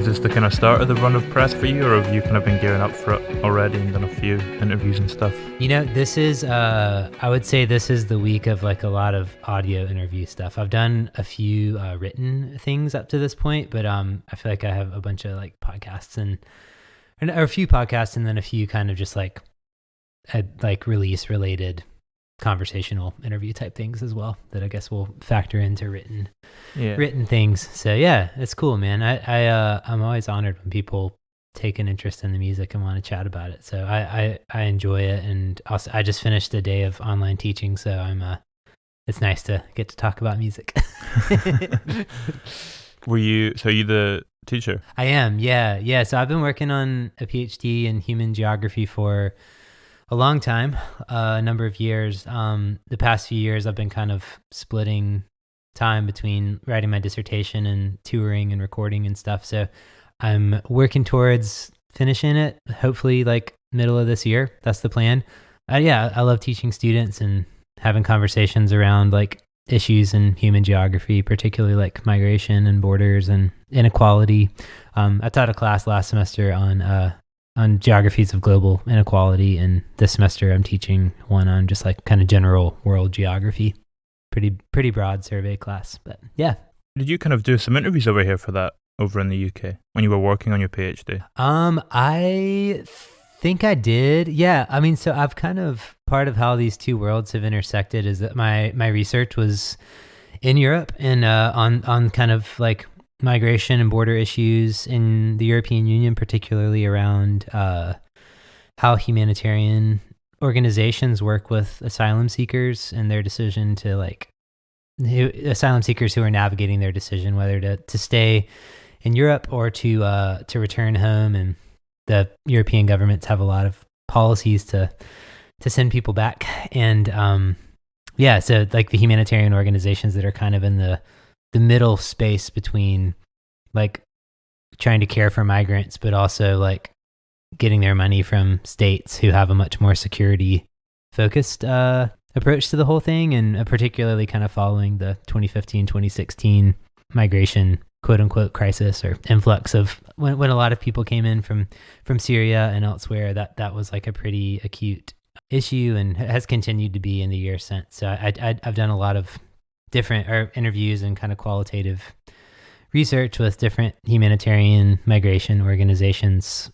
Is this the kind of start of the run of press for you, or have you kind of been gearing up for it already and done a few interviews and stuff? This is, I would say this is the week of like a lot of audio interview stuff. I've done a few written things up to this point, but I feel like I have a bunch of like podcasts or a few podcasts and then a few kind of just like release related conversational interview type things as well that I guess will factor into written things. So yeah, it's cool, man. I'm always honored when people take an interest in the music and want to chat about it. So I enjoy it, and also I just finished a day of online teaching, so it's nice to get to talk about music. Are you the teacher? I am, yeah. So I've been working on a PhD in human geography for a long time, a number of years. The past few years, I've been kind of splitting time between writing my dissertation and touring and recording and stuff. So I'm working towards finishing it, hopefully like middle of this year. That's the plan. I love teaching students and having conversations around like issues in human geography, particularly like migration and borders and inequality. I taught a class last semester on geographies of global inequality, and this semester I'm teaching one on just like kind of general world geography. Pretty broad survey class, but yeah. Did you kind of do some interviews over here for that over in the UK when you were working on your PhD? I think I did. Yeah. I mean, so I've kind of, part of how these two worlds have intersected is that my research was in Europe and on kind of like migration and border issues in the European Union, particularly around how humanitarian organizations work with asylum seekers and their decision to asylum seekers who are navigating their decision whether to stay in Europe or to return home. And the European governments have a lot of policies to send people back. And so like the humanitarian organizations that are kind of in the middle space between like trying to care for migrants, but also like getting their money from states who have a much more security focused approach to the whole thing. And particularly kind of following the 2015-2016 migration quote unquote crisis or influx of when a lot of people came in from Syria and elsewhere, that was like a pretty acute issue and has continued to be in the years since. So I've done a lot of different interviews and kind of qualitative research with different humanitarian migration organizations.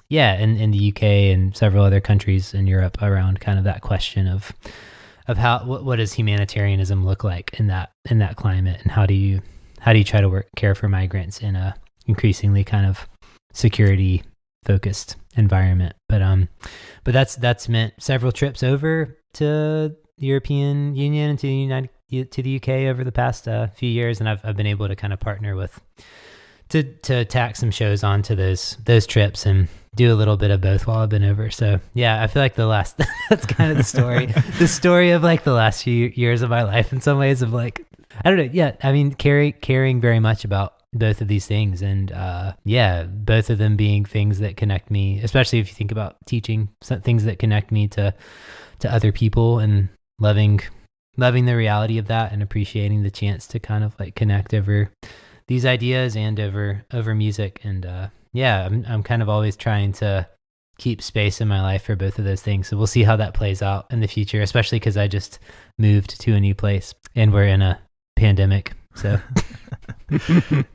Yeah, in the UK and several other countries in Europe around kind of that question of how what does humanitarianism look like in that climate, and how do you try to care for migrants in a increasingly kind of security focused environment. But that's meant several trips over to the European Union and to the UK over the past few years, and I've been able to kind of partner with to tack some shows onto those trips and do a little bit of both while I've been over. So yeah, I feel like that's kind of the story, the story of like the last few years of my life in some ways of like, I don't know. Yeah. I mean, caring very much about both of these things, and both of them being things that connect me, especially if you think about teaching, some things that connect me to other people and loving the reality of that and appreciating the chance to kind of like connect over these ideas and over music. And I'm kind of always trying to keep space in my life for both of those things. So we'll see how that plays out in the future, especially because I just moved to a new place and we're in a pandemic. So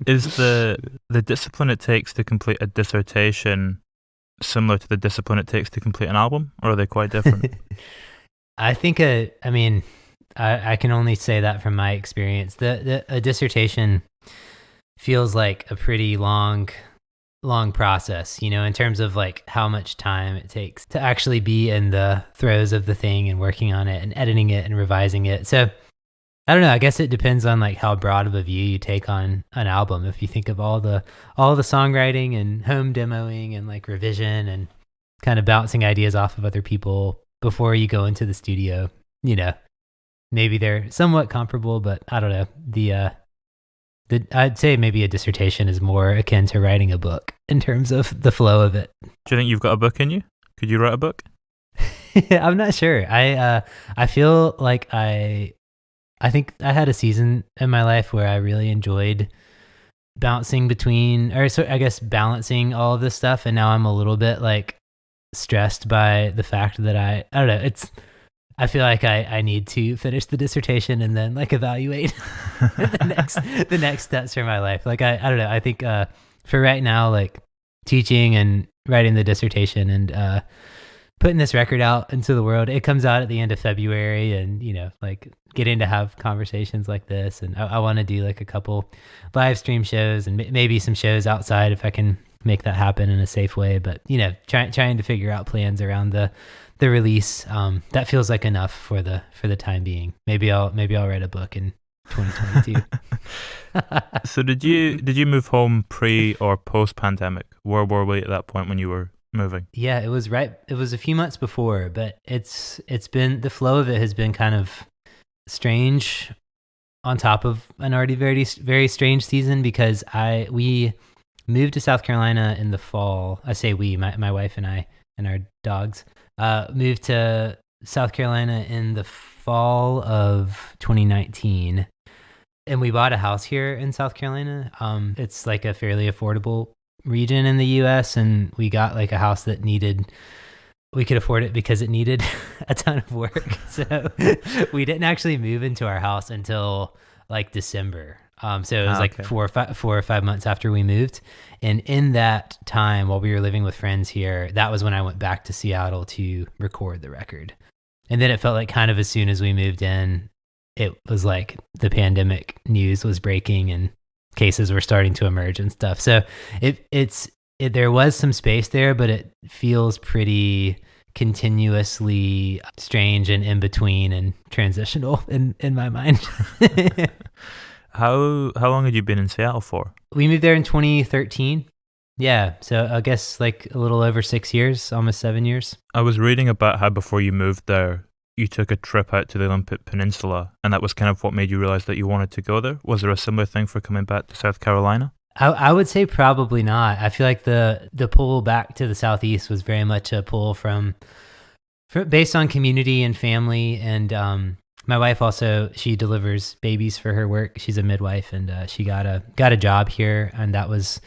is the discipline it takes to complete a dissertation similar to the discipline it takes to complete an album, or are they quite different? I think I can only say that from my experience. A dissertation feels like a pretty long process, in terms of like how much time it takes to actually be in the throes of the thing and working on it and editing it and revising it. So I don't know, I guess it depends on like how broad of a view you take on an album. If you think of all the songwriting and home demoing and like revision and kind of bouncing ideas off of other people before you go into the studio, maybe they're somewhat comparable, but I don't know. I'd say maybe a dissertation is more akin to writing a book in terms of the flow of it. Do you think you've got a book in you? Could you write a book? I'm not sure. I feel like I think I had a season in my life where I really enjoyed bouncing between, or so I guess balancing all of this stuff. And now I'm a little bit like stressed by the fact that I don't know. I feel like I need to finish the dissertation and then like evaluate the next steps for my life. Like I don't know. I think for right now, like teaching and writing the dissertation and putting this record out into the world. It comes out at the end of February, and like getting to have conversations like this. And I want to do like a couple live stream shows and maybe some shows outside if I can make that happen in a safe way. But trying to figure out plans around the release. That feels like enough for the time being. Maybe I'll write a book in 2022. So did you move home pre or post pandemic? Where were we at that point when you were moving? Yeah, it was a few months before, but it's been, the flow of it has been kind of strange on top of an already very, very strange season, because we moved to South Carolina in the fall. I say we, my wife and I and our dogs moved to South Carolina in the fall of 2019, and we bought a house here in South Carolina. It's like a fairly affordable region in the US, and we got like a house that we could afford it because it needed a ton of work. So we didn't actually move into our house until like December. So it was like 4 or 5 months after we moved. And in that time, while we were living with friends here, that was when I went back to Seattle to record the record. And then it felt like kind of as soon as we moved in, it was like the pandemic news was breaking and cases were starting to emerge and stuff. So there was some space there, but it feels pretty continuously strange and in between and transitional in my mind. How long had you been in Seattle for? We moved there in 2013. Yeah, so I guess like a little over 6 years, almost 7 years. I was reading about how before you moved there, you took a trip out to the Olympic Peninsula, and that was kind of what made you realize that you wanted to go there. Was there a similar thing for coming back to South Carolina? I would say probably not. I feel like the pull back to the Southeast was very much a pull based on community and family. And my wife also, she delivers babies for her work. She's a midwife, and she got a job here, and that was,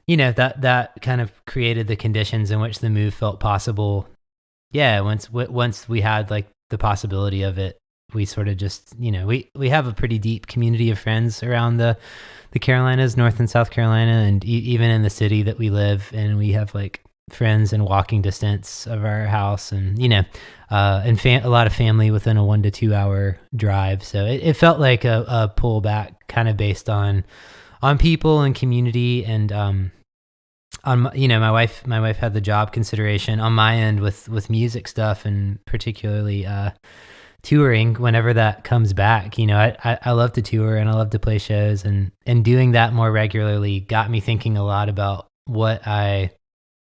that kind of created the conditions in which the move felt possible. Yeah, once we had like the possibility of it, we sort of just, we have a pretty deep community of friends around the Carolinas, North and South Carolina, and even in the city that we live in, we have like friends in walking distance of our house, and a lot of family within a 1 to 2 hour drive. So it felt like a pullback kind of based on people and community, and my wife had the job consideration on my end with music stuff, and particularly touring whenever that comes back. I love to tour and I love to play shows, and doing that more regularly got me thinking a lot about what I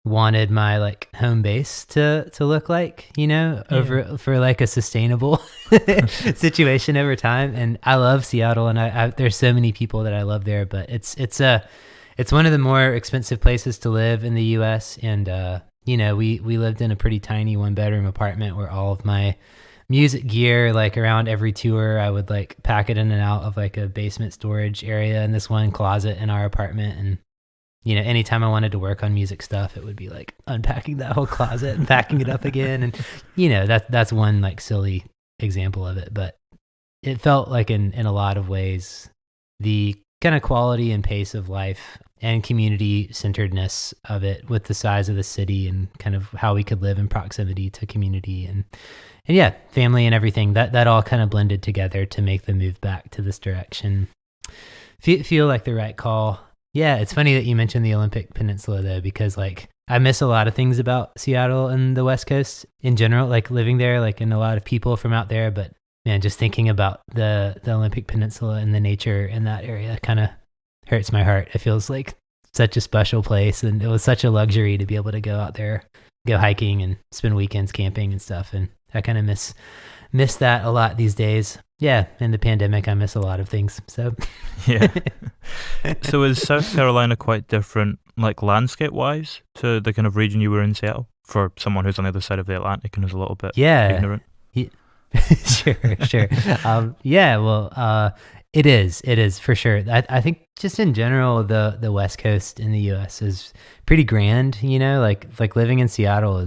wanted my like home base to look like, over for like a sustainable situation over time. And I love Seattle, and there's so many people that I love there, but it's one of the more expensive places to live in the US. And we lived in a pretty tiny 1-bedroom apartment where all of my music gear, like around every tour, I would like pack it in and out of like a basement storage area in this one closet in our apartment. And anytime I wanted to work on music stuff, it would be like unpacking that whole closet and packing it up again. And that's one like silly example of it, but it felt like in a lot of ways the kind of quality and pace of life and community centeredness of it, with the size of the city and kind of how we could live in proximity to community and yeah, family and everything, that all kind of blended together to make the move back to this direction feel like the right call. Yeah, it's funny that you mentioned the Olympic Peninsula though, because like I miss a lot of things about Seattle and the West Coast in general, like living there, like, and a lot of people from out there. But man, just thinking about the Olympic Peninsula and the nature in that area kind of hurts my heart. It feels like such a special place, and it was such a luxury to be able to go out there, go hiking and spend weekends camping and stuff. And I kind of miss that a lot these days. Yeah, in the pandemic, I miss a lot of things. So yeah. So is South Carolina quite different, like landscape-wise, to the kind of region you were in Seattle? For someone who's on the other side of the Atlantic and is a little bit ignorant. Sure. Yeah, well, It is for sure. I think just in general, the West Coast in the U.S. is pretty grand. Like living in Seattle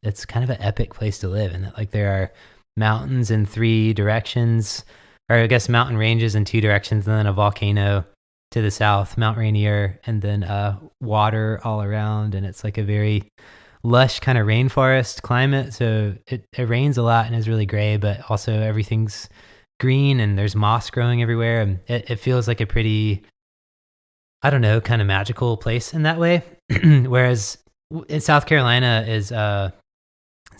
it's kind of an epic place to live, and that like there are mountains in three directions, or I guess mountain ranges in two directions, and then a volcano to the south, Mount Rainier, and then water all around, and it's like a very lush kind of rainforest climate. So it rains a lot and is really gray, but also everything's green and there's moss growing everywhere. And it feels like a pretty, I don't know, kind of magical place in that way. Whereas in South Carolina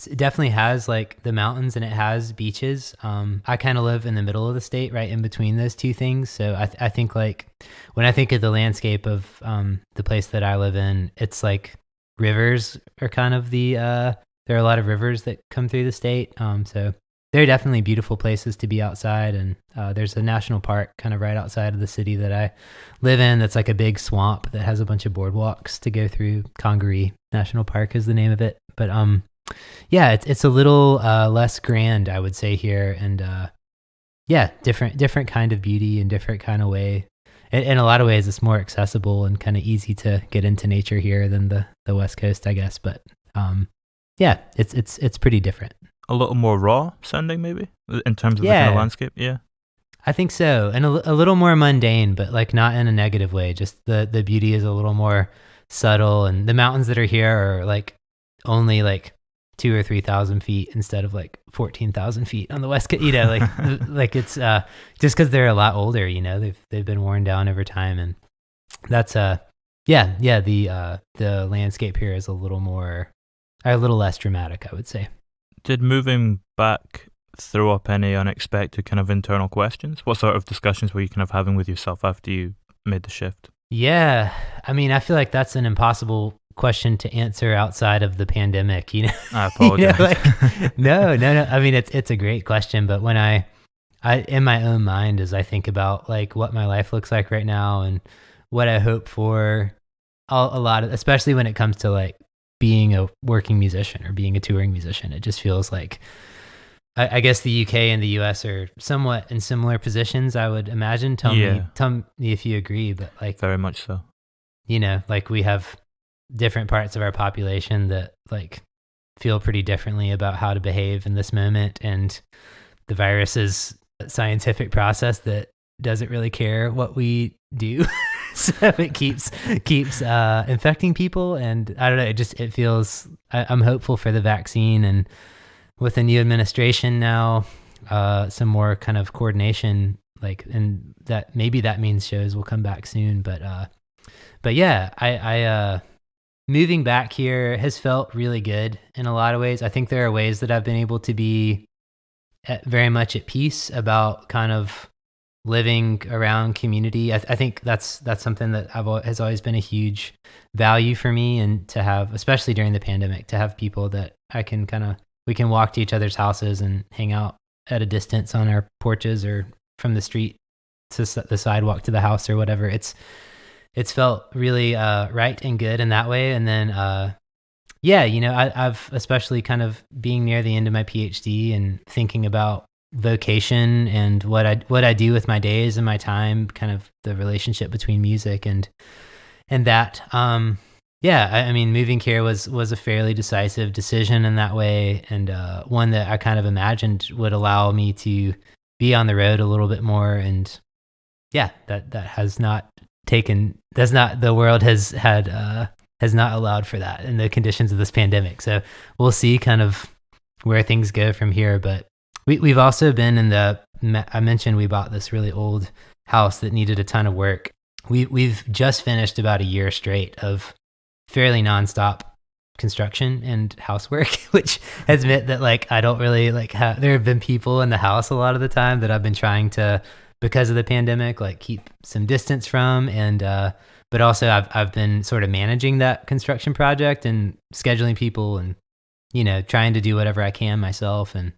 it definitely has like the mountains and it has beaches. I kind of live in the middle of the state, right in between those two things. So I think like when I think of the landscape of the place that I live in, it's like rivers are kind of there are a lot of rivers that come through the state. So they're definitely beautiful places to be outside. And there's a national park kind of right outside of the city that I live in. That's like a big swamp that has a bunch of boardwalks to go through. Congaree National Park is the name of it. But yeah, it's a little less grand, I would say here. And yeah, different kind of beauty and different kind of way. In a lot of ways, it's more accessible and kind of easy to get into nature here than the West Coast, I guess. But yeah, it's pretty different. A little more raw sounding, maybe, in terms of the kind of landscape. Yeah, I think so, and a little more mundane, but like not in a negative way. Just the beauty is a little more subtle, and the mountains that are here are like only like 2,000 or 3,000 feet instead of like 14,000 feet on the West Coast. Like like it's just because they're a lot older. They've been worn down over time, and that's yeah. The landscape here is a little less dramatic, I would say. Did moving back throw up any unexpected kind of internal questions? What sort of discussions were you kind of having with yourself after you made the shift? Yeah, I mean, I feel like that's an impossible question to answer outside of the pandemic. I apologize. No. I mean, it's a great question, but when I in my own mind, as I think about like what my life looks like right now and what I hope for, a lot of, especially when it comes to like being a working musician or being a touring musician, it just feels like I guess the UK and the US are somewhat in similar positions, I would imagine. Tell me if you agree, but like very much so. Like we have different parts of our population that like feel pretty differently about how to behave in this moment, and the virus is a scientific process that doesn't really care what we do. So it keeps infecting people, and I don't know, it feels, I'm hopeful for the vaccine, and with the new administration now, some more kind of coordination, like, and that maybe that means shows will come back soon. But yeah, I moving back here has felt really good in a lot of ways. I think there are ways that I've been able to be very much at peace about kind of living around community. I think that's something that has always been a huge value for me, and to have, especially during the pandemic, to have people that we can walk to each other's houses and hang out at a distance on our porches or from the street to the sidewalk to the house or whatever. It's felt really right and good in that way. And then I've especially kind of being near the end of my PhD and thinking about vocation and what I do with my days and my time, kind of the relationship between music and that. I mean, moving here was a fairly decisive decision in that way, and one that I kind of imagined would allow me to be on the road a little bit more. And yeah, that has not the world has not allowed for that in the conditions of this pandemic. So we'll see kind of where things go from here. But we've also been I mentioned we bought this really old house that needed a ton of work. We've just finished about a year straight of fairly nonstop construction and housework, which has meant that like I don't really like there have been people in the house a lot of the time that I've been trying to, because of the pandemic, like keep some distance from, and but also I've been sort of managing that construction project and scheduling people and trying to do whatever I can myself and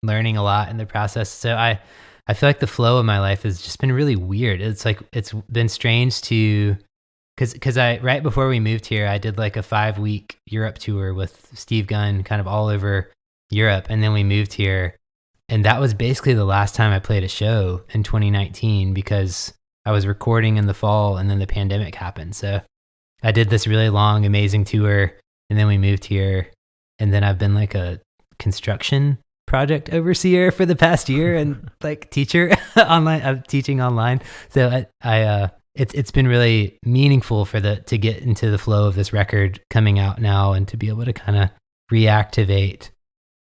learning a lot in the process. So I feel like the flow of my life has just been really weird. It's like it's been strange to because right before we moved here, I did like a 5-week Europe tour with Steve Gunn, kind of all over Europe, and then we moved here, And that was basically the last time I played a show in 2019 because I was recording in the fall and then the pandemic happened. So I did this really long, amazing tour, and then we moved here. And then I've been like a construction project overseer for the past year and like teacher online. I'm teaching online. So it's been really meaningful to get into the flow of this record coming out now and to be able to kind of reactivate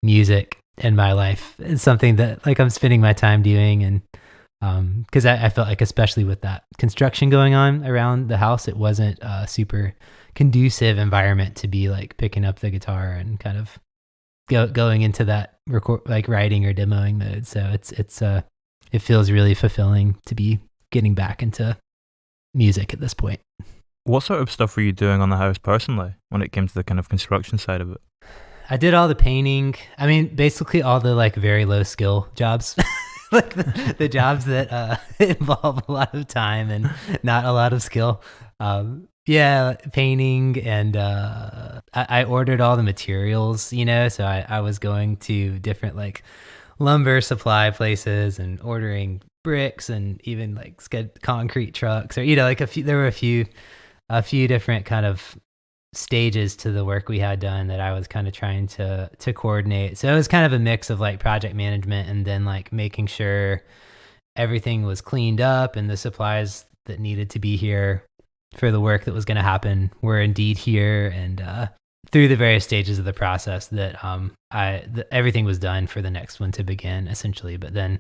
music in my life. It's something that like I'm spending my time doing. And because I felt like, especially with that construction going on around the house, it wasn't a super conducive environment to be like picking up the guitar and kind of going into that like writing or demoing mode. So it feels really fulfilling to be getting back into music at this point. What sort of stuff were you doing on the house personally when it came to the kind of construction side of it? I did all the painting. I mean, basically all the like very low skill jobs, like the jobs that involve a lot of time and not a lot of skill. Yeah, painting, and I ordered all the materials, so I was going to different like lumber supply places and ordering bricks and even like concrete trucks, or like there were a few different kind of stages to the work we had done that I was kind of trying to coordinate. So it was kind of a mix of like project management and then like making sure everything was cleaned up and the supplies that needed to be here for the work that was going to happen were indeed here, and through the various stages of the process that everything was done for the next one to begin, essentially. But then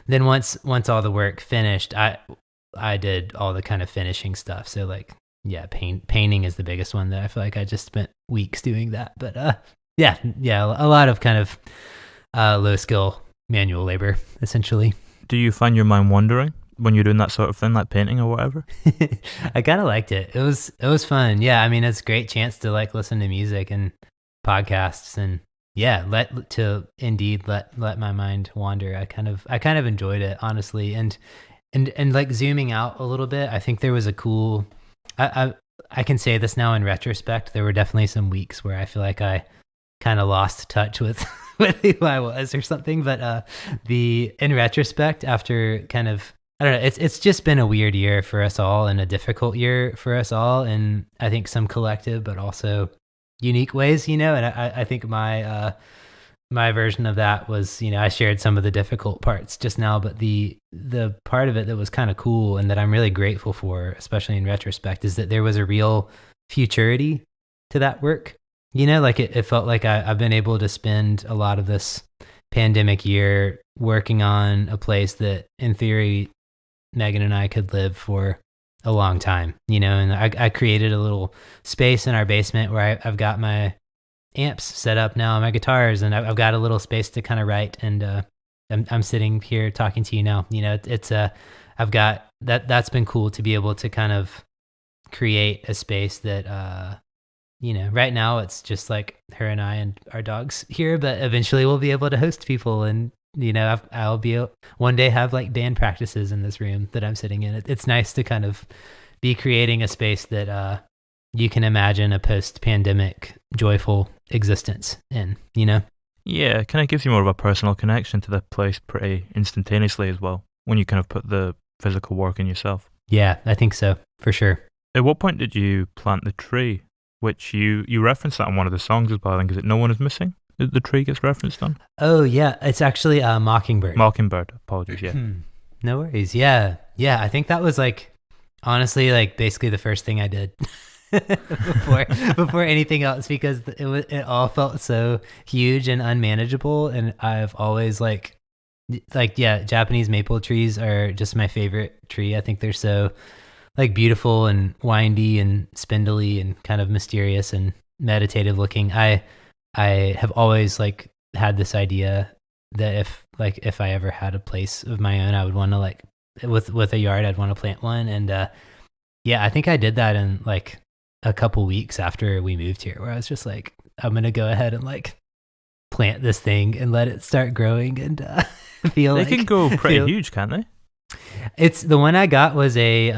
once all the work finished, I did all the kind of finishing stuff. So like, yeah, painting is the biggest one that I feel like I just spent weeks doing that. But yeah, a lot of kind of low skill manual labor, essentially. Do you find your mind wandering when you're doing that sort of thing, like painting or whatever? I kind of liked it. It was fun. Yeah, I mean, it's a great chance to like listen to music and podcasts, and yeah, let my mind wander. I kind of enjoyed it, honestly, and like zooming out a little bit. I think there was a cool. I can say this now in retrospect. There were definitely some weeks where I feel like I kind of lost touch with who I was or something. But in retrospect, after kind of, I don't know, it's just been a weird year for us all and a difficult year for us all, and I think some collective but also unique ways, and I think my version of that was, I shared some of the difficult parts just now, but the part of it that was kind of cool and that I'm really grateful for, especially in retrospect, is that there was a real futurity to that work. Like it felt like I've been able to spend a lot of this pandemic year working on a place that in theory Megan and I could live for a long time, and I created a little space in our basement where I've got my amps set up now, my guitars, and I've got a little space to kind of write, and I'm sitting here talking to you now. It's I've got that's been cool to be able to kind of create a space that right now it's just like her and I and our dogs here, but eventually we'll be able to host people, and I'll be one day have like band practices in this room that I'm sitting in. It's nice to kind of be creating a space that you can imagine a post-pandemic joyful existence in, Yeah, it kind of gives you more of a personal connection to the place pretty instantaneously as well, when you kind of put the physical work in yourself. Yeah, I think so, for sure. At what point did you plant the tree? Which you referenced that in one of the songs as well, I think. Is it No One Is Missing? The tree gets referenced on? Oh, yeah, it's actually Mockingbird. Mockingbird, apologies, yeah. No worries, yeah. Yeah, I think that was like, honestly, like basically the first thing I did. before anything else, because it all felt so huge and unmanageable, and I've always like Japanese maple trees are just my favorite tree. I think they're so like beautiful and windy and spindly and kind of mysterious and meditative looking. I have always like had this idea that if I ever had a place of my own, I would want to like with a yard, I'd want to plant one, and yeah, I think I did that in like a couple weeks after we moved here, where I was just like, I'm going to go ahead and like plant this thing and let it start growing and feel they like... They can go pretty huge, can't they? It's the one I got was it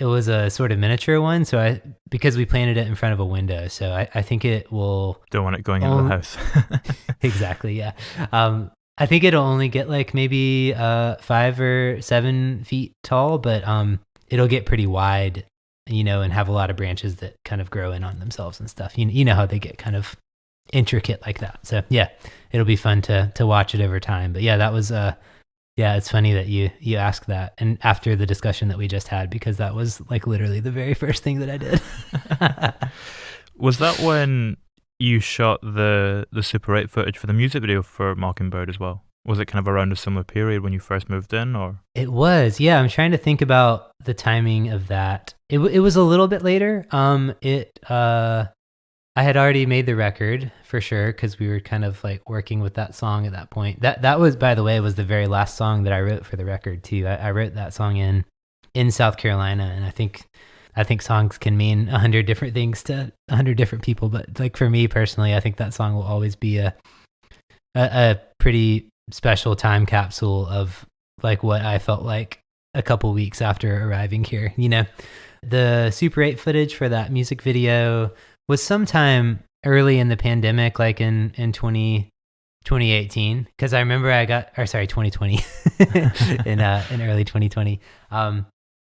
was a sort of miniature one. So because we planted it in front of a window. So I think it will... Don't want it going into the house. Exactly. Yeah. I think it'll only get like maybe 5 or 7 feet tall, but it'll get pretty wide, and have a lot of branches that kind of grow in on themselves and stuff. You know how they get kind of intricate like that. So yeah, it'll be fun to watch it over time. But yeah, that was yeah, it's funny that you asked that, and after the discussion that we just had, because that was like literally the very first thing that I did. Was that when you shot the Super 8 footage for the music video for Mockingbird as well? Was it kind of around a similar period when you first moved in, or? It was, yeah. I'm trying to think about the timing of that. It was a little bit later. I had already made the record for sure, because we were kind of like working with that song at that point. That was, by the way, was the very last song that I wrote for the record too. I wrote that song in South Carolina, and I think songs can mean 100 different things to 100 different people. But like for me personally, I think that song will always be a pretty special time capsule of like what I felt like a couple weeks after arriving here. The Super 8 footage for that music video was sometime early in the pandemic, like in 2018, because I remember 2020 in early 2020,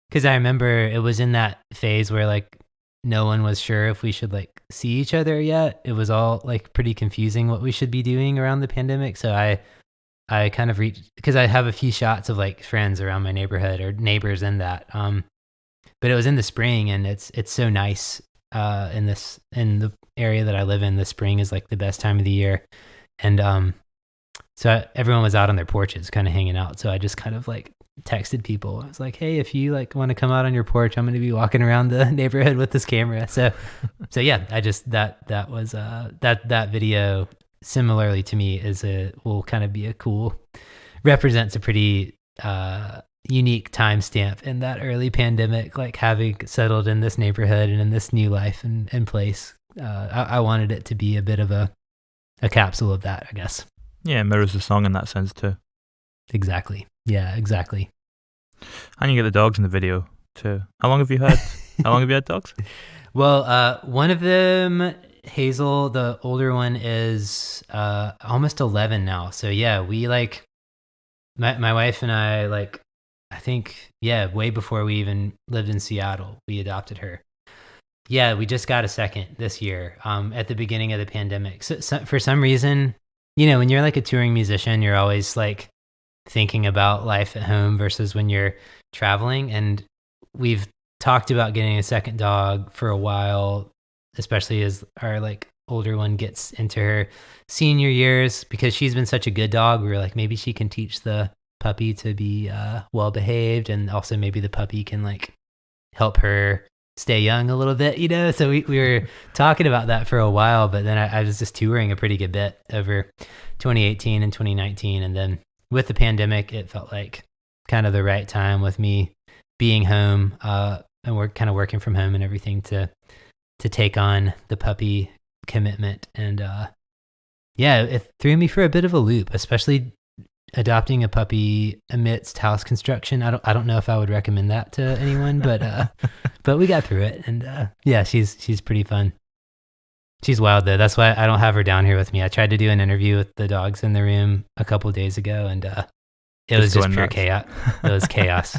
because I remember it was in that phase where like no one was sure if we should like see each other yet. It was all like pretty confusing what we should be doing around the pandemic. So I kind of reached, because I have a few shots of like friends around my neighborhood or neighbors in that, but it was in the spring, and it's so nice in the area that I live in. The spring is like the best time of the year, and so everyone was out on their porches kind of hanging out, so I just kind of like texted people. I was like, hey, if you like want to come out on your porch, I'm going to be walking around the neighborhood with this camera. So yeah, I just that was that video, similarly to me, will kind of be a cool, represents a pretty unique timestamp in that early pandemic, like having settled in this neighborhood and in this new life and place. I wanted it to be a bit of a capsule of that, I guess. Yeah, it mirrors the song in that sense too. Exactly. Yeah, exactly. And you get the dogs in the video too. How long have you had dogs? Well, one of them, Hazel, the older one, is almost 11 now. So yeah, we like my wife and I, like, I think, yeah, way before we even lived in Seattle, we adopted her. Yeah, we just got a second this year, at the beginning of the pandemic. So for some reason, when you're like a touring musician, you're always like thinking about life at home versus when you're traveling. And we've talked about getting a second dog for a while, especially as our like older one gets into her senior years, because she's been such a good dog. We were like, maybe she can teach the puppy to be well behaved, and also maybe the puppy can like help her stay young a little bit, so we were talking about that for a while. But then I was just touring a pretty good bit over 2018 and 2019, and then with the pandemic, it felt like kind of the right time, with me being home and we're kind of working from home and everything, to take on the puppy commitment. And yeah, it threw me for a bit of a loop, especially adopting a puppy amidst house construction. I don't know if I would recommend that to anyone, but we got through it, and yeah, she's pretty fun. She's wild though. That's why I don't have her down here with me. I tried to do an interview with the dogs in the room a couple of days ago, and it was just pure chaos. It was chaos.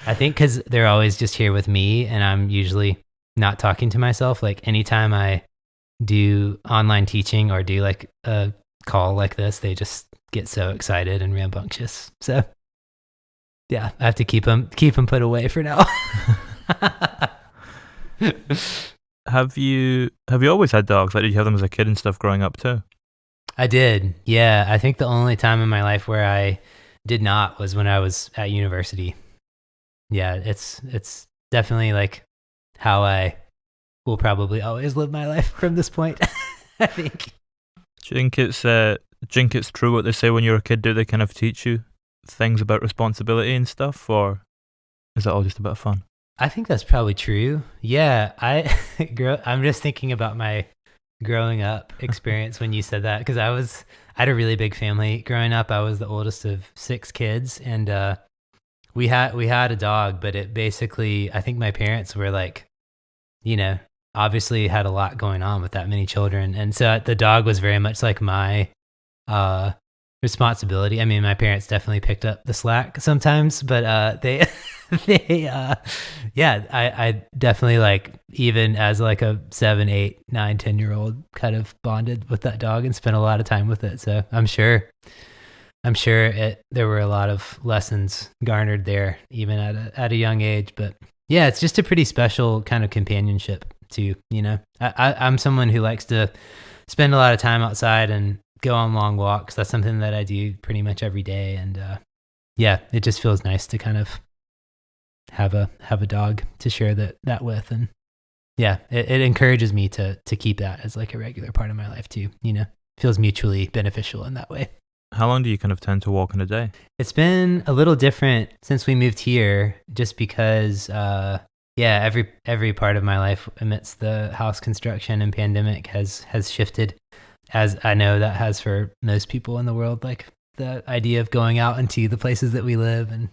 I think because they're always just here with me, and I'm usually not talking to myself. Like anytime I do online teaching or do like a call like this, they just get so excited and rambunctious. So yeah, I have to keep them put away for now. Have you always had dogs? Like, did you have them as a kid and stuff growing up too? I did. Yeah, I think the only time in my life where I did not was when I was at university. Yeah, it's definitely like how I will probably always live my life from this point, I think. Do you think it's true what they say when you're a kid? Do they kind of teach you things about responsibility and stuff, or is that all just a bit of fun? I think that's probably true. Yeah, I'm just thinking about my growing up experience when you said that, because I had a really big family growing up. I was the oldest of 6 kids, and we had a dog, but it basically, I think my parents were like, obviously had a lot going on with that many children, and so the dog was very much like my responsibility. I mean, my parents definitely picked up the slack sometimes, but they they yeah, I definitely, like, even as like a 7, 8, 9, 10 year old, kind of bonded with that dog and spent a lot of time with it. So I'm sure there were a lot of lessons garnered there, even at a young age. But yeah, it's just a pretty special kind of companionship too. I'm someone who likes to spend a lot of time outside and go on long walks. That's something that I do pretty much every day. And yeah, it just feels nice to kind of have a dog to share that with. And yeah, it encourages me to keep that as like a regular part of my life too. Feels mutually beneficial in that way. How long do you kind of tend to walk in a day? It's been a little different since we moved here, just because every part of my life amidst the house construction and pandemic has shifted, as I know that has for most people in the world, like the idea of going out into the places that we live and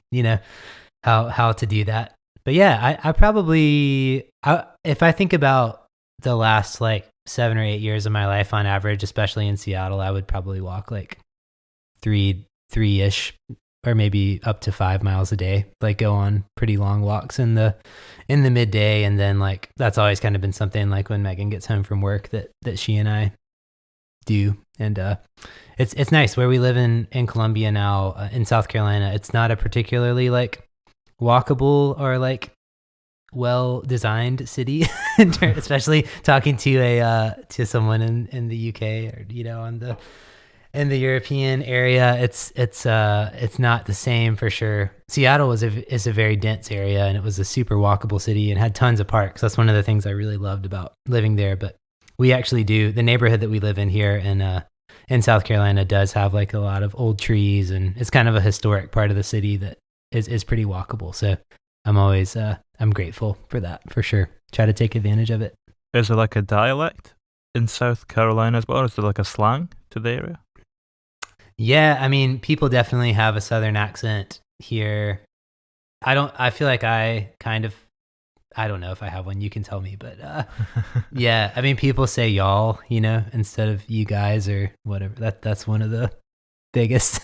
how to do that. But yeah, I probably, if I think about the last like 7 or 8 years of my life on average, especially in Seattle, I would probably walk like three-ish or maybe up to 5 miles a day, like go on pretty long walks in the midday. And then like, that's always kind of been something like when Megan gets home from work that she and I do. And it's nice where we live in Columbia now, in South Carolina. It's not a particularly like walkable or like well-designed city, especially talking to someone in the UK or in the European area. It's not the same for sure. Seattle is a very dense area, and it was a super walkable city and had tons of parks. That's one of the things I really loved about living there. But we actually do, the neighborhood that we live in here in South Carolina does have like a lot of old trees, and it's kind of a historic part of the city that is pretty walkable. So I'm always I'm grateful for that, for sure. Try to take advantage of it. Is there like a dialect in South Carolina as well? Or is there like a slang to the area? Yeah, I mean, people definitely have a Southern accent here. I feel like I don't know if I have one. You can tell me, but yeah, I mean, people say y'all, instead of you guys or whatever. That's one of the biggest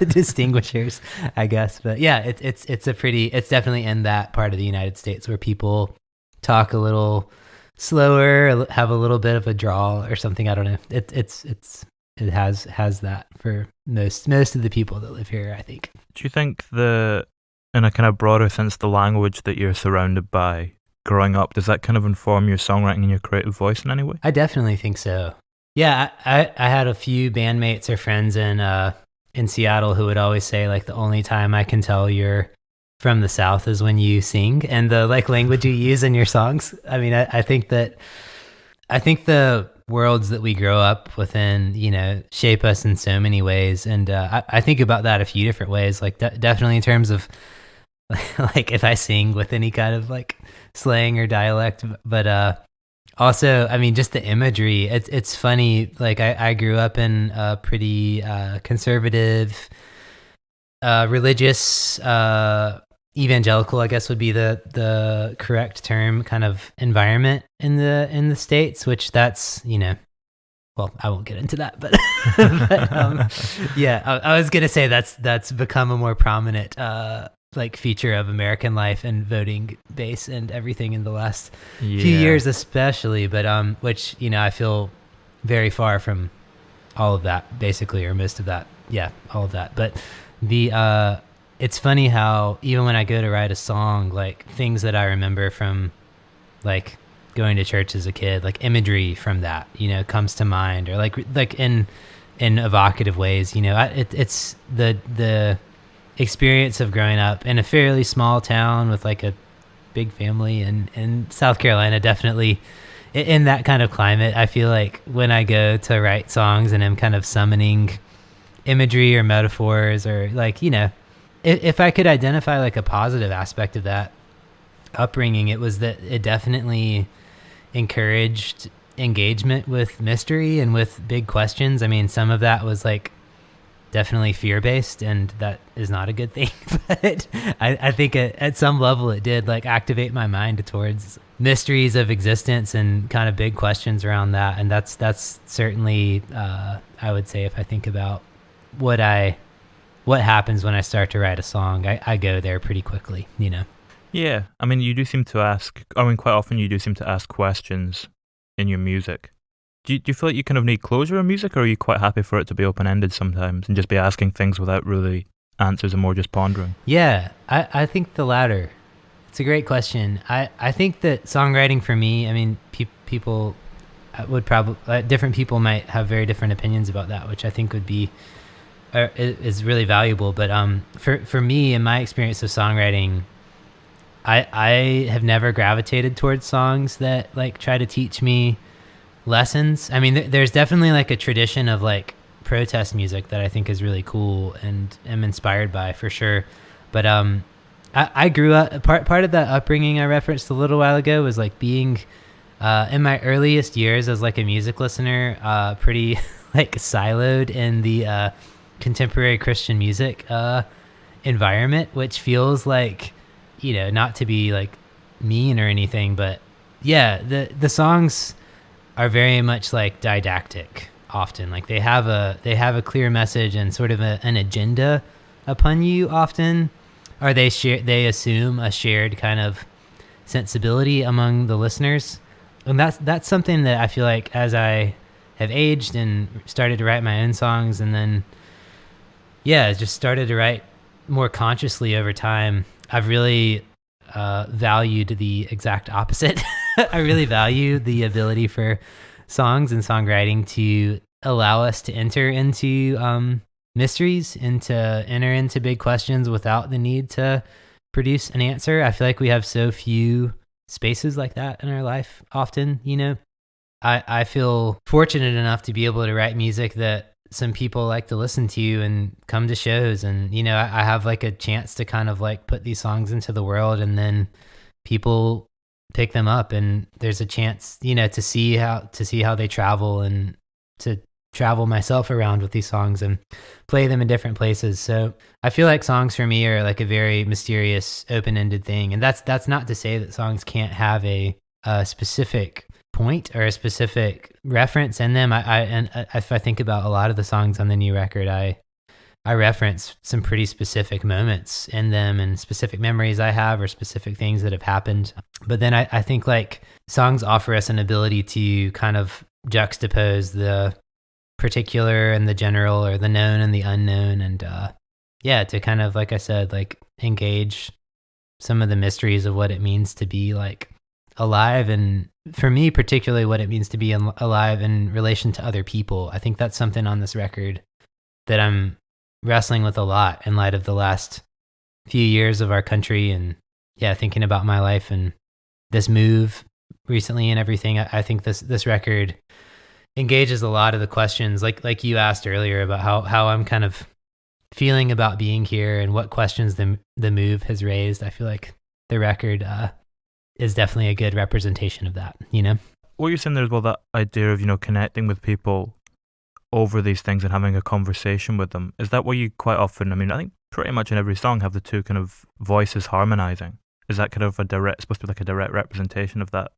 distinguishers, I guess. But yeah, it's definitely in that part of the United States where people talk a little slower, have a little bit of a drawl or something. I don't know. It has that for most of the people that live here, I think. Do you think in a kind of broader sense, the language that you're surrounded by growing up, does that kind of inform your songwriting and your creative voice in any way? I definitely think so. Yeah, I had a few bandmates or friends in Seattle who would always say like the only time I can tell you're from the South is when you sing and the like language you use in your songs. I mean, I think the worlds that we grow up within, shape us in so many ways. And I think about that a few different ways, like definitely in terms of like if I sing with any kind of like slang or dialect, but also, I mean, just the imagery. It's funny, like I grew up in a pretty conservative, religious, evangelical, I guess would be the correct term, kind of environment in the States, which that's, well, I won't get into that, but, yeah, I was gonna say that's become a more prominent like feature of American life and voting base and everything in the last few years, especially. But which I feel very far from all of that, basically, or most of that. Yeah, all of that. But it's funny how even when I go to write a song, like things that I remember from like going to church as a kid, like imagery from that, comes to mind, or like in evocative ways. It's the experience of growing up in a fairly small town with like a big family in South Carolina. Definitely in that kind of climate, I feel like when I go to write songs and I'm kind of summoning imagery or metaphors, or like, if I could identify like a positive aspect of that upbringing, it was that it definitely encouraged engagement with mystery and with big questions. I mean, some of that was like definitely fear-based, and that is not a good thing. But I think at some level it did like activate my mind towards mysteries of existence and kind of big questions around that. And that's certainly, I would say, if I think about what happens when I start to write a song. I go there pretty quickly, you know. Yeah, I mean, you do seem to ask. I mean, quite often you do seem to ask questions in your music. Do you feel like you kind of need closure in music, or are you quite happy for it to be open ended sometimes and just be asking things without really answers and more just pondering? Yeah, I think the latter. It's a great question. I think that songwriting for me, I mean, people would probably, different people might have very different opinions about that, which I think would be, is really valuable. But for me, in my experience of songwriting, I have never gravitated towards songs that like try to teach me lessons. I mean, there's definitely like a tradition of like protest music that I think is really cool and am inspired by for sure. But I grew up, part of that upbringing I referenced a little while ago was like being in my earliest years as like a music listener, pretty like siloed in the contemporary Christian music environment, which feels like, you know, not to be like mean or anything, but yeah, the songs are very much like didactic often. Like they have a clear message and sort of an agenda upon you often, or they assume a shared kind of sensibility among the listeners. And that's something that I feel like as I have aged and started to write my own songs, and then just started to write more consciously over time, I've really valued the exact opposite. I really value the ability for songs and songwriting to allow us to enter into mysteries and to enter into big questions without the need to produce an answer. I feel like we have so few spaces like that in our life often, you know. I feel fortunate enough to be able to write music that some people like to listen to and come to shows, and you know, I have like a chance to kind of like put these songs into the world, and then people pick them up, and there's a chance, you know, to see how they travel, and to travel myself around with these songs and play them in different places. So I feel like songs for me are like a very mysterious, open-ended thing, and that's not to say that songs can't have a specific point or a specific reference in them. If I think about a lot of the songs on the new record, I reference some pretty specific moments in them and specific memories I have or specific things that have happened. But then I think like songs offer us an ability to kind of juxtapose the particular and the general, or the known and the unknown, and to kind of, like I said, like engage some of the mysteries of what it means to be like alive, and for me particularly what it means to be alive in relation to other people. I think that's something on this record that I'm wrestling with a lot in light of the last few years of our country, and thinking about my life and this move recently and everything. I think this record engages a lot of the questions like you asked earlier about how I'm kind of feeling about being here and what questions the move has raised. I feel like the record is definitely a good representation of that, you know? What you're saying there as well, that idea of, you know, connecting with people over these things and having a conversation with them, is that what you quite often, I mean, I think pretty much in every song have the two kind of voices harmonizing. Is that kind of supposed to be like a direct representation of that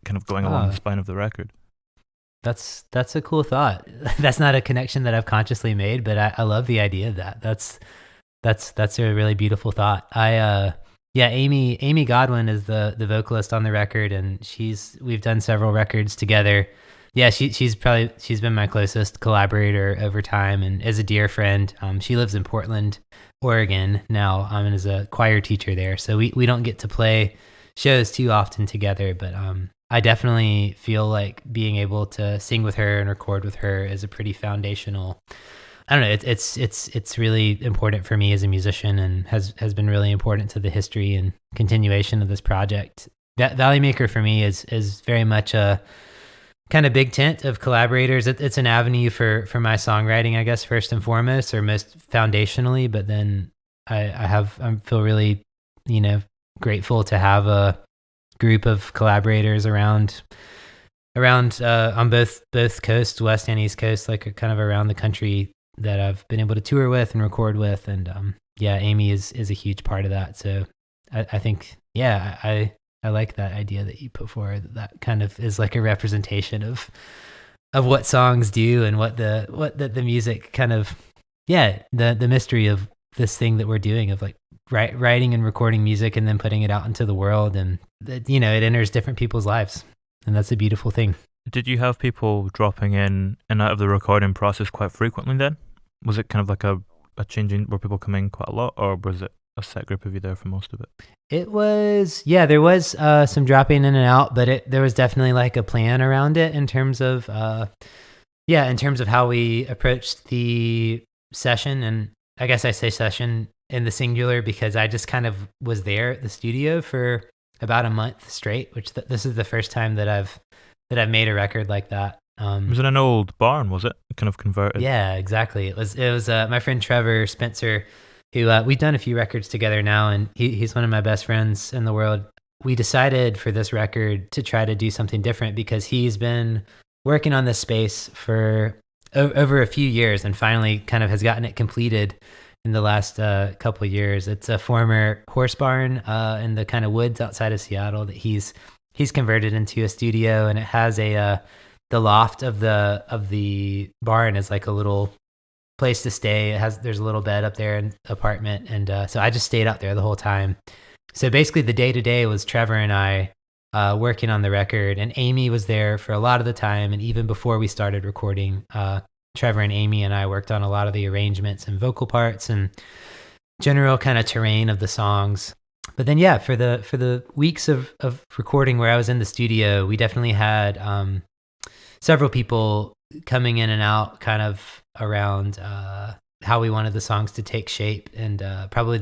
kind of going along the spine of the record? That's a cool thought. That's not a connection that I've consciously made, but I love the idea of that. That's a really beautiful thought. Amy Godwin is the vocalist on the record, and we've done several records together. Yeah, she's been my closest collaborator over time and is a dear friend. She lives in Portland, Oregon now, and is a choir teacher there. So we don't get to play shows too often together, but I definitely feel like being able to sing with her and record with her is a pretty foundational. I don't know. It's really important for me as a musician, and has been really important to the history and continuation of this project. Valley Maker for me is very much a kind of big tent of collaborators. It's an avenue for my songwriting, I guess, first and foremost, or most foundationally. But then I feel really, you know, grateful to have a group of collaborators around on both coasts, West and East Coast, like kind of around the country, that I've been able to tour with and record with. And Amy is a huge part of that. So I think, I like that idea that you put forward. That kind of is like a representation of what songs do and what the music kind of yeah, the mystery of this thing that we're doing of like writing and recording music and then putting it out into the world, and you know, it enters different people's lives, and that's a beautiful thing. Did you have people dropping in and out of the recording process quite frequently then? Was it kind of like a changing, were people coming quite a lot, or was it a set group of you there for most of it? It was, yeah, there was some dropping in and out, but there was definitely like a plan around it in terms of yeah, in terms of how we approached the session. And I guess I say session in the singular because I just kind of was there at the studio for about a month straight, which this is the first time that I've made a record like that. It was in an old barn, was it? Kind of converted. Yeah, exactly. It was my friend Trevor Spencer, who we've done a few records together now, and he's one of my best friends in the world. We decided for this record to try to do something different because he's been working on this space for over a few years and finally kind of has gotten it completed in the last couple of years. It's a former horse barn in the kind of woods outside of Seattle that he's converted into a studio, and it has the loft of the barn is like a little place to stay. There's a little bed up there in the apartment, and so I just stayed out there the whole time. So basically, the day to day was Trevor and I working on the record, and Amy was there for a lot of the time. And even before we started recording, Trevor and Amy and I worked on a lot of the arrangements and vocal parts and general kind of terrain of the songs. But then, yeah, for the weeks of recording where I was in the studio, we definitely had several people coming in and out kind of around how we wanted the songs to take shape. And probably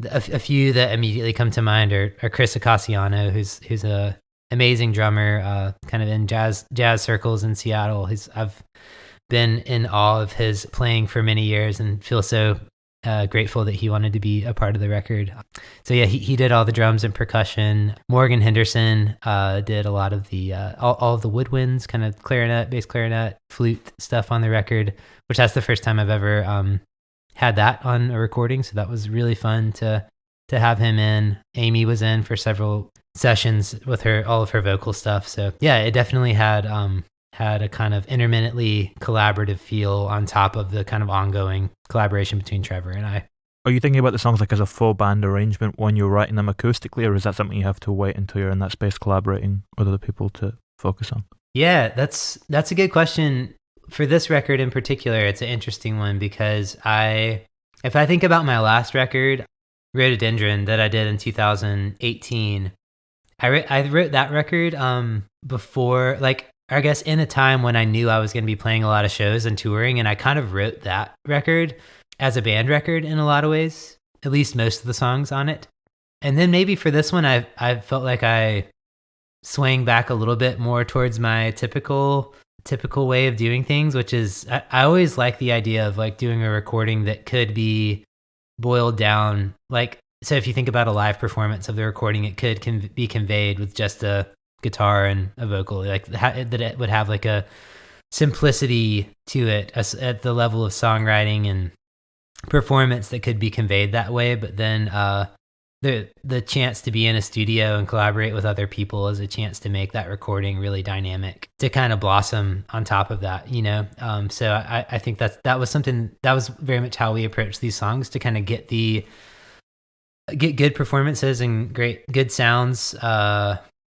a few that immediately come to mind are Chris Acasiano, who's a amazing drummer, kind of in jazz circles in Seattle. I've been in awe of his playing for many years and feel so grateful that he wanted to be a part of the record. So yeah, he did all the drums and percussion. Morgan Henderson did a lot of the all of the woodwinds, kind of clarinet, bass clarinet, flute stuff on the record, which that's the first time I've ever had that on a recording. So that was really fun to have him in. Amy was in for several sessions with all of her vocal stuff. So yeah, it definitely had a kind of intermittently collaborative feel on top of the kind of ongoing collaboration between Trevor and I. Are you thinking about the songs like as a full band arrangement when you're writing them acoustically, or is that something you have to wait until you're in that space collaborating with other people to focus on? Yeah, that's a good question. For this record in particular, it's an interesting one because if I think about my last record, Rhododendron, that I did in 2018, I wrote that record before, like, I guess in a time when I knew I was going to be playing a lot of shows and touring, and I kind of wrote that record as a band record in a lot of ways, at least most of the songs on it. And then maybe for this one, I felt like I swang back a little bit more towards my typical way of doing things, which is I always like the idea of like doing a recording that could be boiled down. Like, so if you think about a live performance of the recording, it could be conveyed with just a guitar and a vocal, like that it would have like a simplicity to it at the level of songwriting and performance that could be conveyed that way. But then the chance to be in a studio and collaborate with other people is a chance to make that recording really dynamic, to kind of blossom on top of that, you know? So I think that was something that was very much how we approached these songs, to kind of get good performances and good sounds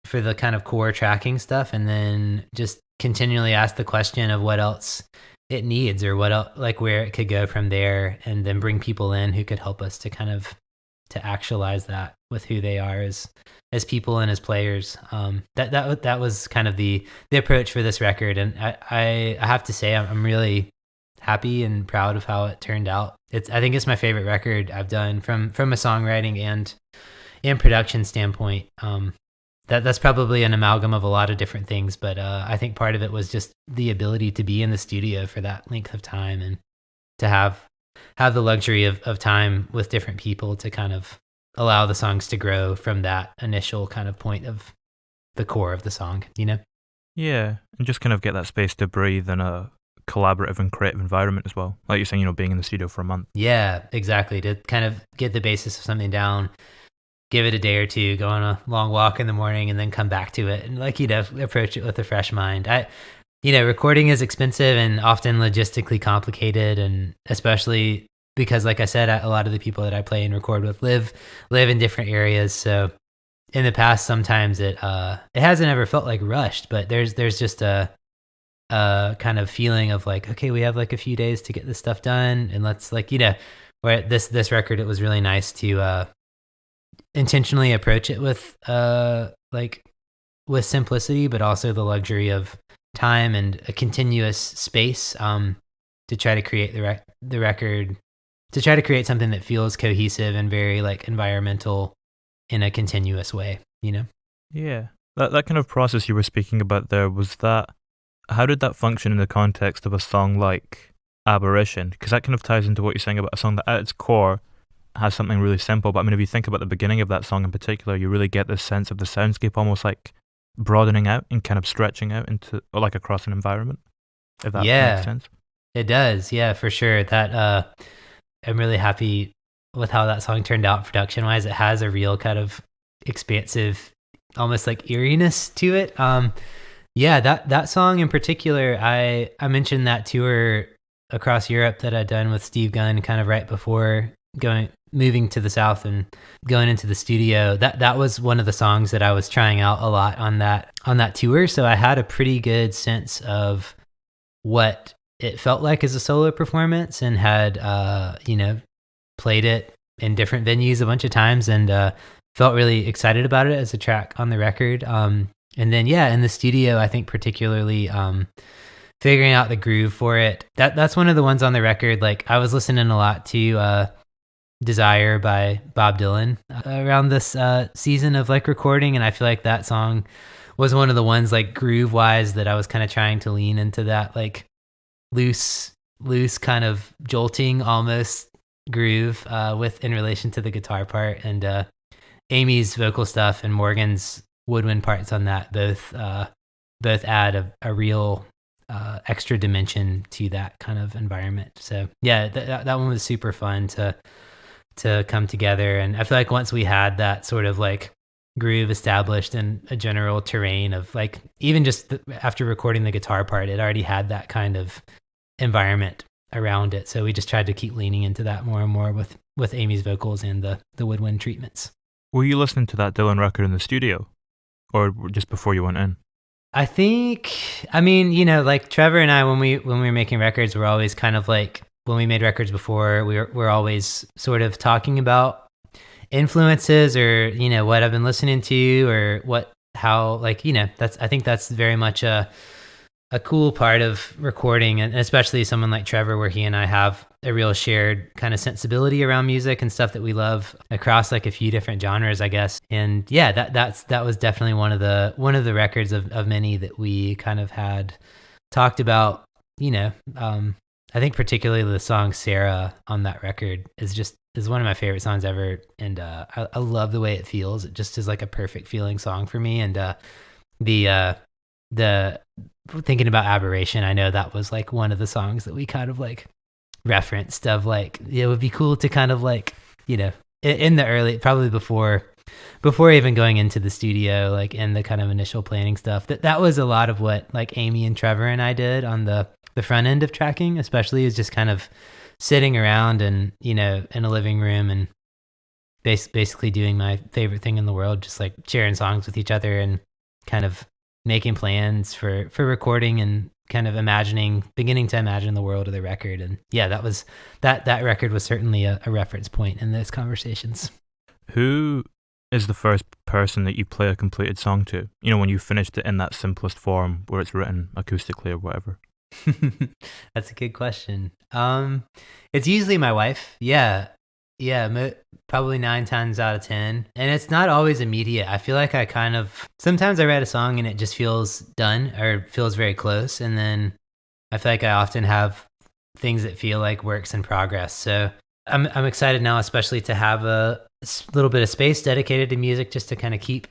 for the kind of core tracking stuff, and then just continually ask the question of what else it needs, or what else, like where it could go from there, and then bring people in who could help us to kind of to actualize that with who they are as people and as players. That was kind of the approach for this record, and I have to say I'm really happy and proud of how it turned out. I think it's my favorite record I've done from a songwriting and production standpoint. That's probably an amalgam of a lot of different things, but I think part of it was just the ability to be in the studio for that length of time, and to have the luxury of time with different people to kind of allow the songs to grow from that initial kind of point of the core of the song, you know? Yeah, and just kind of get that space to breathe in a collaborative and creative environment as well. Like you're saying, being in the studio for a month. Yeah, exactly. To kind of get the basis of something down, give it a day or two, go on a long walk in the morning, and then come back to it and approach it with a fresh mind. recording is expensive and often logistically complicated, and especially because, like I said, a lot of the people that I play and record with live in different areas. So in the past, sometimes it hasn't ever felt like rushed, but there's just a kind of feeling of like, okay, we have like a few days to get this stuff done, and let's like, where this record, it was really nice to intentionally approach it with like with simplicity, but also the luxury of time and a continuous space to try to create the record, to try to create something that feels cohesive and very like environmental in a continuous way. Yeah. That kind of process you were speaking about there, was that, how did that function in the context of a song like Aberration? Because that kind of ties into what you're saying about a song that at its core has something really simple. But I mean, if you think about the beginning of that song in particular, you really get this sense of the soundscape almost like broadening out and kind of stretching out into, or like across an environment, if that makes Yeah, sense. it does. Yeah, for sure. That I'm really happy with how that song turned out production wise. It has a real kind of expansive, almost like eeriness to it. Yeah, that song in particular, I mentioned that tour across Europe that I'd done with Steve Gunn kind of right before moving to the South and going into the studio. That was one of the songs that I was trying out a lot on that tour. So I had a pretty good sense of what it felt like as a solo performance, and had played it in different venues a bunch of times, and felt really excited about it as a track on the record. And then, yeah, in the studio, I think particularly figuring out the groove for it. That's one of the ones on the record. Like, I was listening a lot to Desire by Bob Dylan around this season of like recording, and I feel like that song was one of the ones like groove wise that I was kind of trying to lean into that like loose kind of jolting almost groove with in relation to the guitar part, and Amy's vocal stuff and Morgan's woodwind parts on that both add a real extra dimension to that kind of environment. So yeah, that one was super fun to come together, and I feel like once we had that sort of like groove established and a general terrain of like, even just after recording the guitar part, it already had that kind of environment around it. So we just tried to keep leaning into that more and more with Amy's vocals and the woodwind treatments. Were you listening to that Dylan record in the studio, or just before you went in? I think, I mean, like Trevor and I, when we were making records, we're always kind of like, when we made records before, we're always sort of talking about influences, or what I've been listening to, or how like I think that's very much a cool part of recording, and especially someone like Trevor, where he and I have a real shared kind of sensibility around music and stuff that we love across like a few different genres, I guess. And yeah, that was definitely one of the records of many that we kind of had talked about. I think particularly the song Sarah on that record is one of my favorite songs ever, and I love the way it feels. It just is like a perfect feeling song for me. And the thinking about Aberration, I know that was like one of the songs that we kind of like referenced of like, it would be cool to kind of like, in the early, probably before even going into the studio, like in the kind of initial planning stuff, that was a lot of what like Amy and Trevor and I did on the front end of tracking, especially, is just kind of sitting around and, in a living room and basically doing my favorite thing in the world, just like sharing songs with each other and kind of making plans for recording and kind of beginning to imagine the world of the record. And yeah, that record was certainly a reference point in those conversations. Who Is the first person that you play a completed song to? When you finished it in that simplest form where it's written acoustically or whatever. That's a good question. It's usually my wife. Yeah. Probably 9 times out of 10. And it's not always immediate. I feel like sometimes I write a song and it just feels done or feels very close. And then I feel like I often have things that feel like works in progress. So I'm excited now, especially to have a little bit of space dedicated to music, just to kind of keep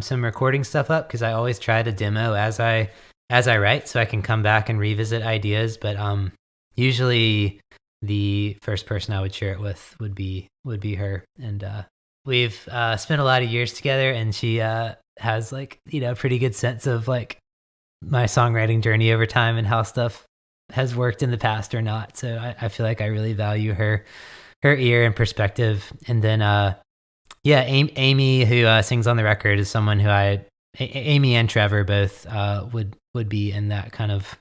some recording stuff up, because I always try to demo as I write, so I can come back and revisit ideas. But usually the first person I would share it with would be her. And we've spent a lot of years together, and she has like, pretty good sense of like my songwriting journey over time and how stuff has worked in the past or not. So I feel like I really value her ear and perspective. And then yeah, Amy, who sings on the record, is someone who Amy and Trevor both would be in that kind of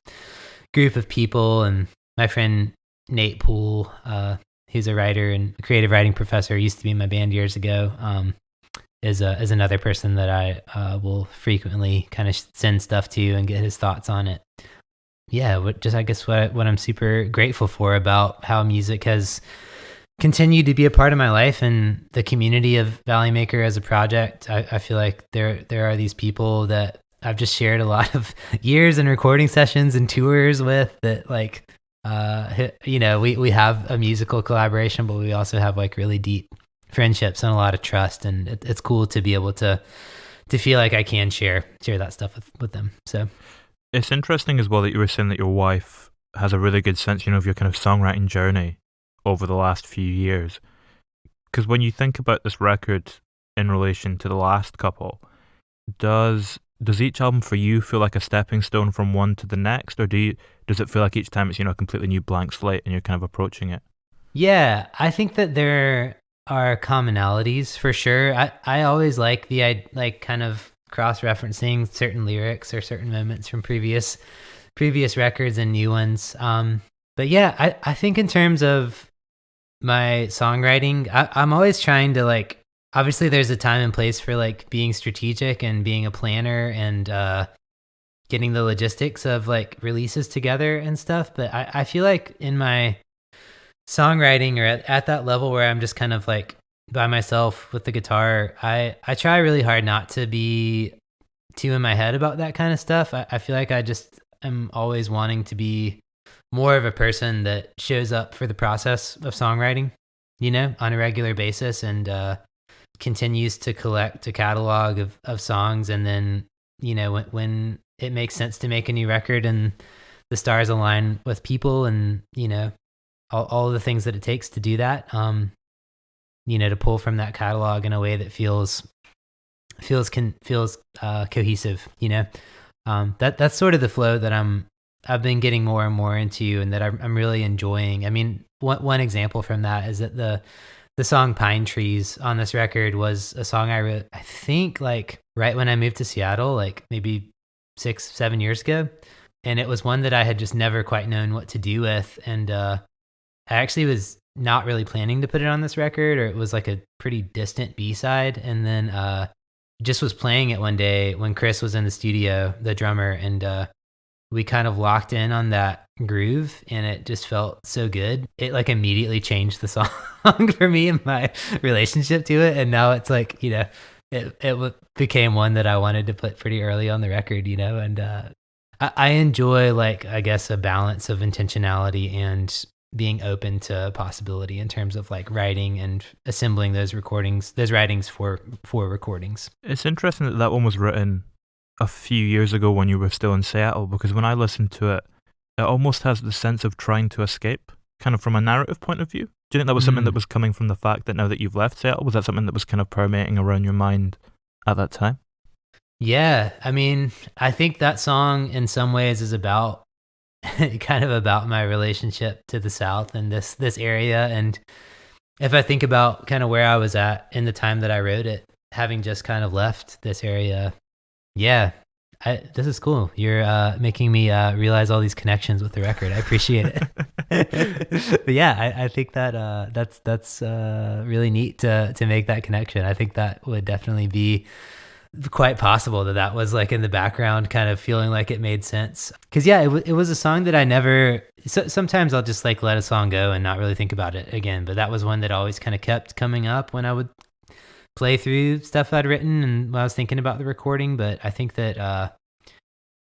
group of people. And my friend Nate Poole, who's a writer and creative writing professor, used to be in my band years ago. Is another person that I will frequently kind of send stuff to and get his thoughts on it. Yeah, I guess what I'm super grateful for about how music has continued to be a part of my life and the community of Valley Maker as a project. I feel like there are these people that I've just shared a lot of years and recording sessions and tours with that like we have a musical collaboration, but we also have like really deep friendships and a lot of trust, and it's cool to be able to feel like I can share that stuff with them. So it's interesting as well that you were saying that your wife has a really good sense, of your kind of songwriting journey over the last few years. Because when you think about this record in relation to the last couple, does each album for you feel like a stepping stone from one to the next, or does it feel like each time it's a completely new blank slate and you're kind of approaching it? Yeah, I think that there are commonalities for sure. I always like like kind of cross-referencing certain lyrics or certain moments from previous records and new ones. But yeah, I think in terms of my songwriting, I'm always trying to like, obviously there's a time and place for like being strategic and being a planner and getting the logistics of like releases together and stuff. But I feel like in my songwriting or at that level where I'm just kind of like by myself with the guitar, I try really hard not to be too in my head about that kind of stuff. I feel like I just am always wanting to be more of a person that shows up for the process of songwriting, on a regular basis and continues to collect a catalog of songs. And then, when it makes sense to make a new record and the stars align with people and, all the things that it takes to do that, to pull from that catalog in a way that feels cohesive, that's sort of the flow that I've been getting more and more into and that I'm really enjoying. I mean, one example from that is that the song Pine Trees on this record was a song I wrote, I think like right when I moved to Seattle, like maybe 6-7 years ago. And it was one that I had just never quite known what to do with. And I actually was not really planning to put it on this record, or it was like a pretty distant B-side. And then just was playing it one day when Chris was in the studio, the drummer, and we kind of locked in on that groove and it just felt so good. It like immediately changed the song for me and my relationship to it. And now it's like, it became one that I wanted to put pretty early on the record, and I enjoy like, I guess, a balance of intentionality and being open to possibility in terms of like writing and assembling those writings for recordings. It's interesting that one was written a few years ago when you were still in Seattle, because when I listened to it, it almost has the sense of trying to escape, kind of from a narrative point of view. Do you think that was something that was coming from the fact that now that you've left Seattle, was that something that was kind of permeating around your mind at that time? Yeah, I mean, I think that song in some ways is about kind of about my relationship to the South and this area. And if I think about kind of where I was at in the time that I wrote it, having just kind of left this area, yeah, this is cool. You're making me realize all these connections with the record. I appreciate it. But yeah, I think that that's really neat to make that connection. I think that would definitely be quite possible that was like in the background, kind of feeling like it made sense. Because yeah, it was a song that I never. Sometimes I'll just like let a song go and not really think about it again. But that was one that always kind of kept coming up when I would play through stuff I'd written and when I was thinking about the recording. But I think that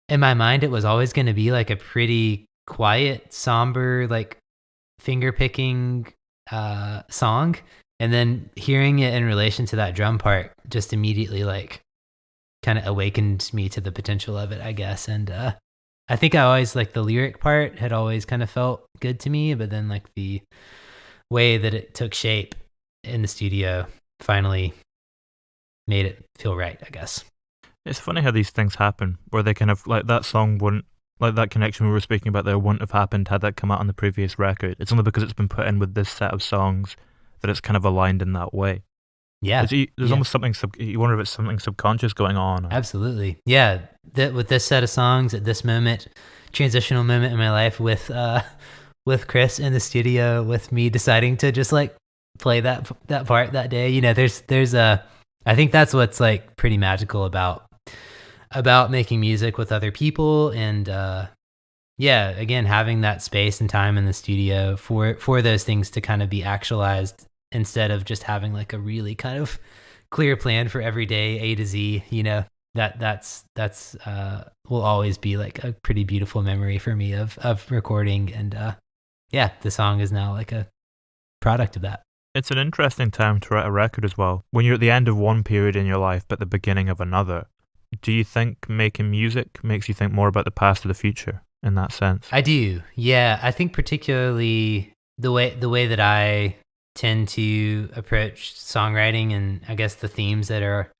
in my mind, it was always going to be like a pretty quiet, somber, like finger picking song. And then hearing it in relation to that drum part just immediately like kind of awakened me to the potential of it, I guess. And I think I always like the lyric part had always kind of felt good to me, but then like the way that it took shape in the studio finally made it feel right, I guess. It's funny how these things happen, where they kind of like that song wouldn't, like that connection we were speaking about there wouldn't have happened had that come out on the previous record. It's only because it's been put in with this set of songs that it's kind of aligned in that way. Yeah. There's Yeah. almost something you wonder if it's something subconscious going on. Or, Absolutely. Yeah. That with this set of songs at this moment, transitional moment in my life with Chris in the studio with me deciding to just like play that part that day. You know, there's a I think that's what's like pretty magical about making music with other people and yeah, again having that space and time in the studio for those things to kind of be actualized instead of just having like a really kind of clear plan for every day A to Z, you know. That's will always be like a pretty beautiful memory for me of recording and yeah, the song is now like a product of that. it's an interesting time to write a record as well. When you're at the end of one period in your life but the beginning of another, do you think making music makes you think more about the past or the future in that sense? I do. Yeah, I think particularly the way that I tend to approach songwriting and I guess the themes that are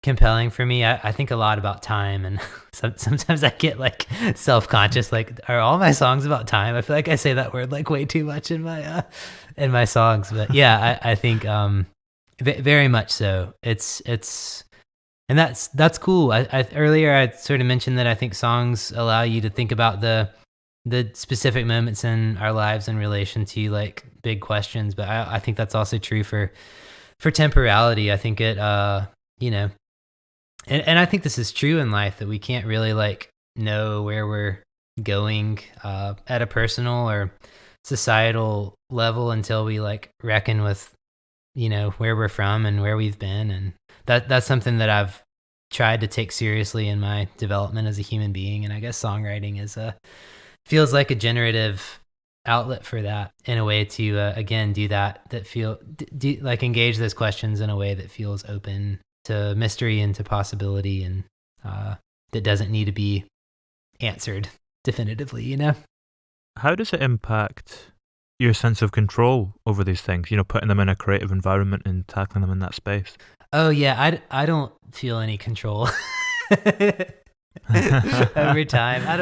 compelling for me. I think a lot about time, and sometimes I get like self-conscious. Like, are all my songs about time? I feel like I say that word like way too much in my songs. But yeah, I think very much so. It's and that's cool. I earlier I sort of mentioned that I think songs allow you to think about the specific moments in our lives in relation to like big questions. But I think that's also true for temporality. I think it you know. And I think this is true in life that we can't really like know where we're going at a personal or societal level until we like reckon with where we're from and where we've been, and that's something that I've tried to take seriously in my development as a human being. And I guess songwriting is feels like a generative outlet for that in a way to again do that feel like engage those questions in a way that feels open to mystery and to possibility, and that doesn't need to be answered definitively, you know? How does it impact your sense of control over these things, putting them in a creative environment and tackling them in that space? Oh, yeah, I don't feel any control over time. I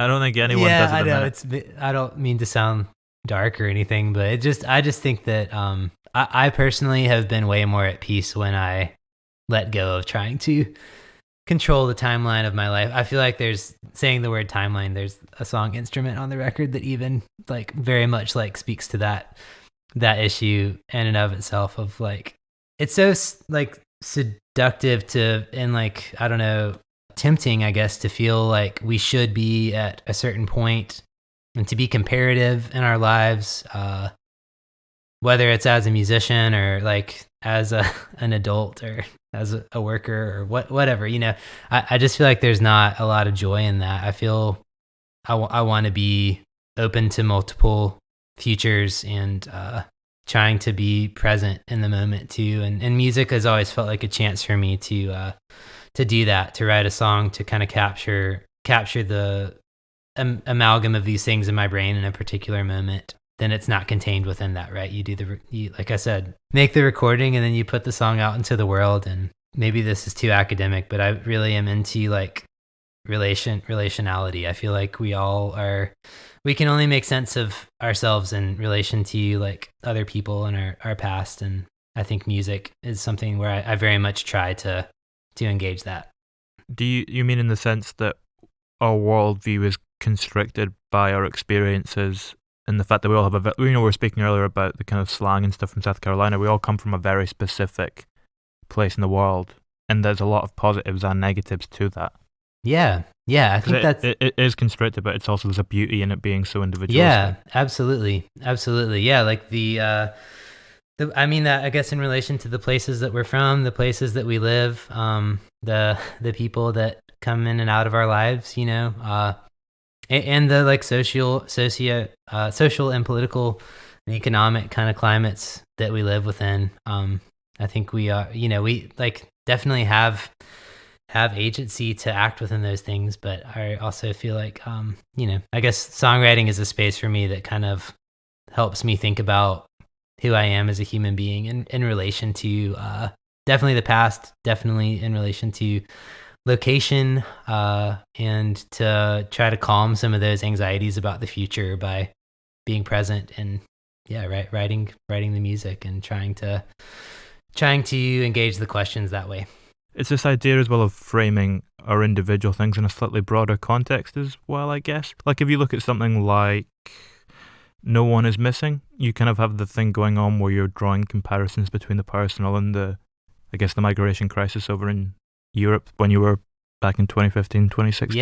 don't think anyone Yeah, does at I the know. minute. I don't mean to sound dark or anything, but I just think that I personally have been way more at peace when I let go of trying to control the timeline of my life. I feel like there's saying the word timeline, there's a song Instrument on the record that even like very much like speaks to that issue in and of itself of like it's so like seductive to and like I don't know, tempting I guess to feel like we should be at a certain point and to be comparative in our lives, whether it's as a musician or like as an adult or as a worker or whatever, I just feel like there's not a lot of joy in that. I feel I want to be open to multiple futures and trying to be present in the moment too. And music has always felt like a chance for me to do that, to write a song, to kind of capture the amalgam of these things in my brain in a particular moment. Then it's not contained within that, right? You do like I said, make the recording and then you put the song out into the world. And maybe this is too academic, but I really am into like relationality. I feel like we can only make sense of ourselves in relation to like other people and our past. And I think music is something where I very much try to engage that. Do you mean in the sense that our worldview is constricted by our experiences and the fact that we all have we were speaking earlier about the kind of slang and stuff from South Carolina. We all come from a very specific place in the world, and there's a lot of positives and negatives to that. Yeah, I think it is constricted, but it's also there's a beauty in it being so individualistic. Yeah, absolutely. Yeah, like I mean that I guess in relation to the places that we're from, the places that we live, the people that come in and out of our lives, and the like social and political and economic kind of climates that we live within. I think we are, we like definitely have agency to act within those things, but I also feel like, I guess songwriting is a space for me that kind of helps me think about who I am as a human being in relation to definitely the past, definitely in relation to location, and to try to calm some of those anxieties about the future by being present and yeah, writing the music and trying to engage the questions that way. It's this idea as well of framing our individual things in a slightly broader context as well, I guess. Like if you look at something like No One Is Missing, you kind of have the thing going on where you're drawing comparisons between the personal and I guess, the migration crisis over in Europe when you were back in 2015, 2016.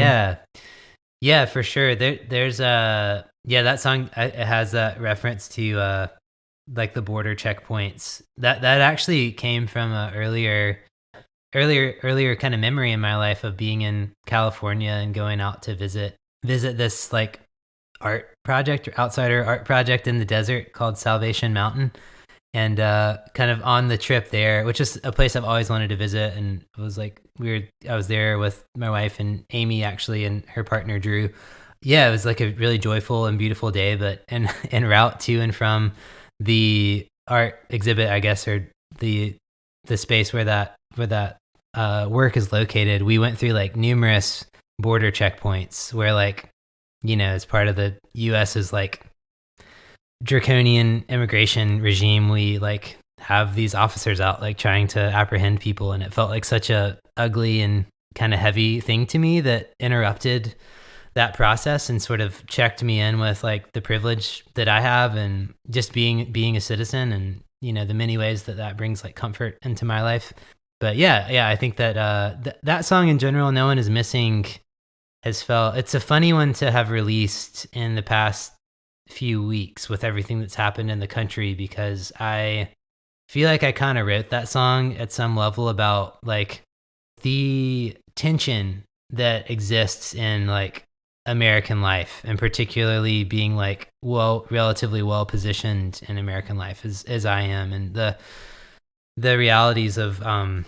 Yeah, for sure. There's that song it has that reference to like the border checkpoints. That actually came from a earlier kind of memory in my life of being in California and going out to visit this like art project or outsider art project in the desert called Salvation Mountain. And kind of on the trip there, which is a place I've always wanted to visit, and it was like weird. I was there with my wife and Amy actually, and her partner Drew. Yeah, it was like a really joyful and beautiful day. But en route to and from the art exhibit, I guess, or the space where that work is located, we went through like numerous border checkpoints where like as part of the U.S.'s like draconian immigration regime, we like have these officers out like trying to apprehend people, and it felt like such a ugly and kind of heavy thing to me that interrupted that process and sort of checked me in with like the privilege that I have and just being a citizen, and the many ways that brings like comfort into my life. But yeah, I think that that song in general, No One Is Missing, has felt, it's a funny one to have released in the past few weeks with everything that's happened in the country, because I feel like I kind of wrote that song at some level about like the tension that exists in like American life, and particularly being like relatively well positioned in American life as I am, and the realities of I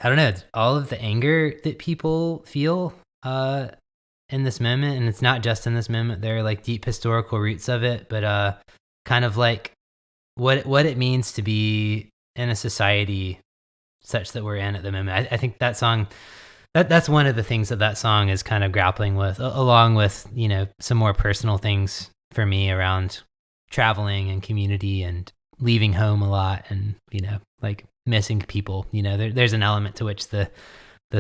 don't know, all of the anger that people feel in this moment. And it's not just in this moment, there are like deep historical roots of it, but kind of like what it means to be in a society such that we're in at the moment. I think that song, that's one of the things that song is kind of grappling with, along with some more personal things for me around traveling and community and leaving home a lot, and like missing people. There's an element to which the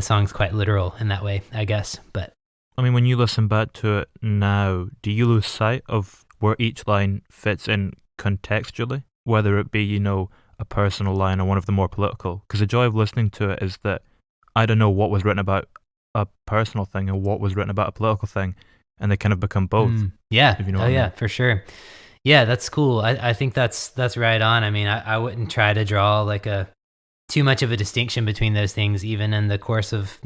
song's quite literal in that way, I guess. But I mean, when you listen back to it now, do you lose sight of where each line fits in contextually, whether it be a personal line or one of the more political? Because the joy of listening to it is that I don't know what was written about a personal thing and what was written about a political thing, and they kind of become both. Yeah. If you know what I mean. Yeah, for sure. Yeah, that's cool. I think that's right on. I mean, I wouldn't try to draw like too much of a distinction between those things, even in the course of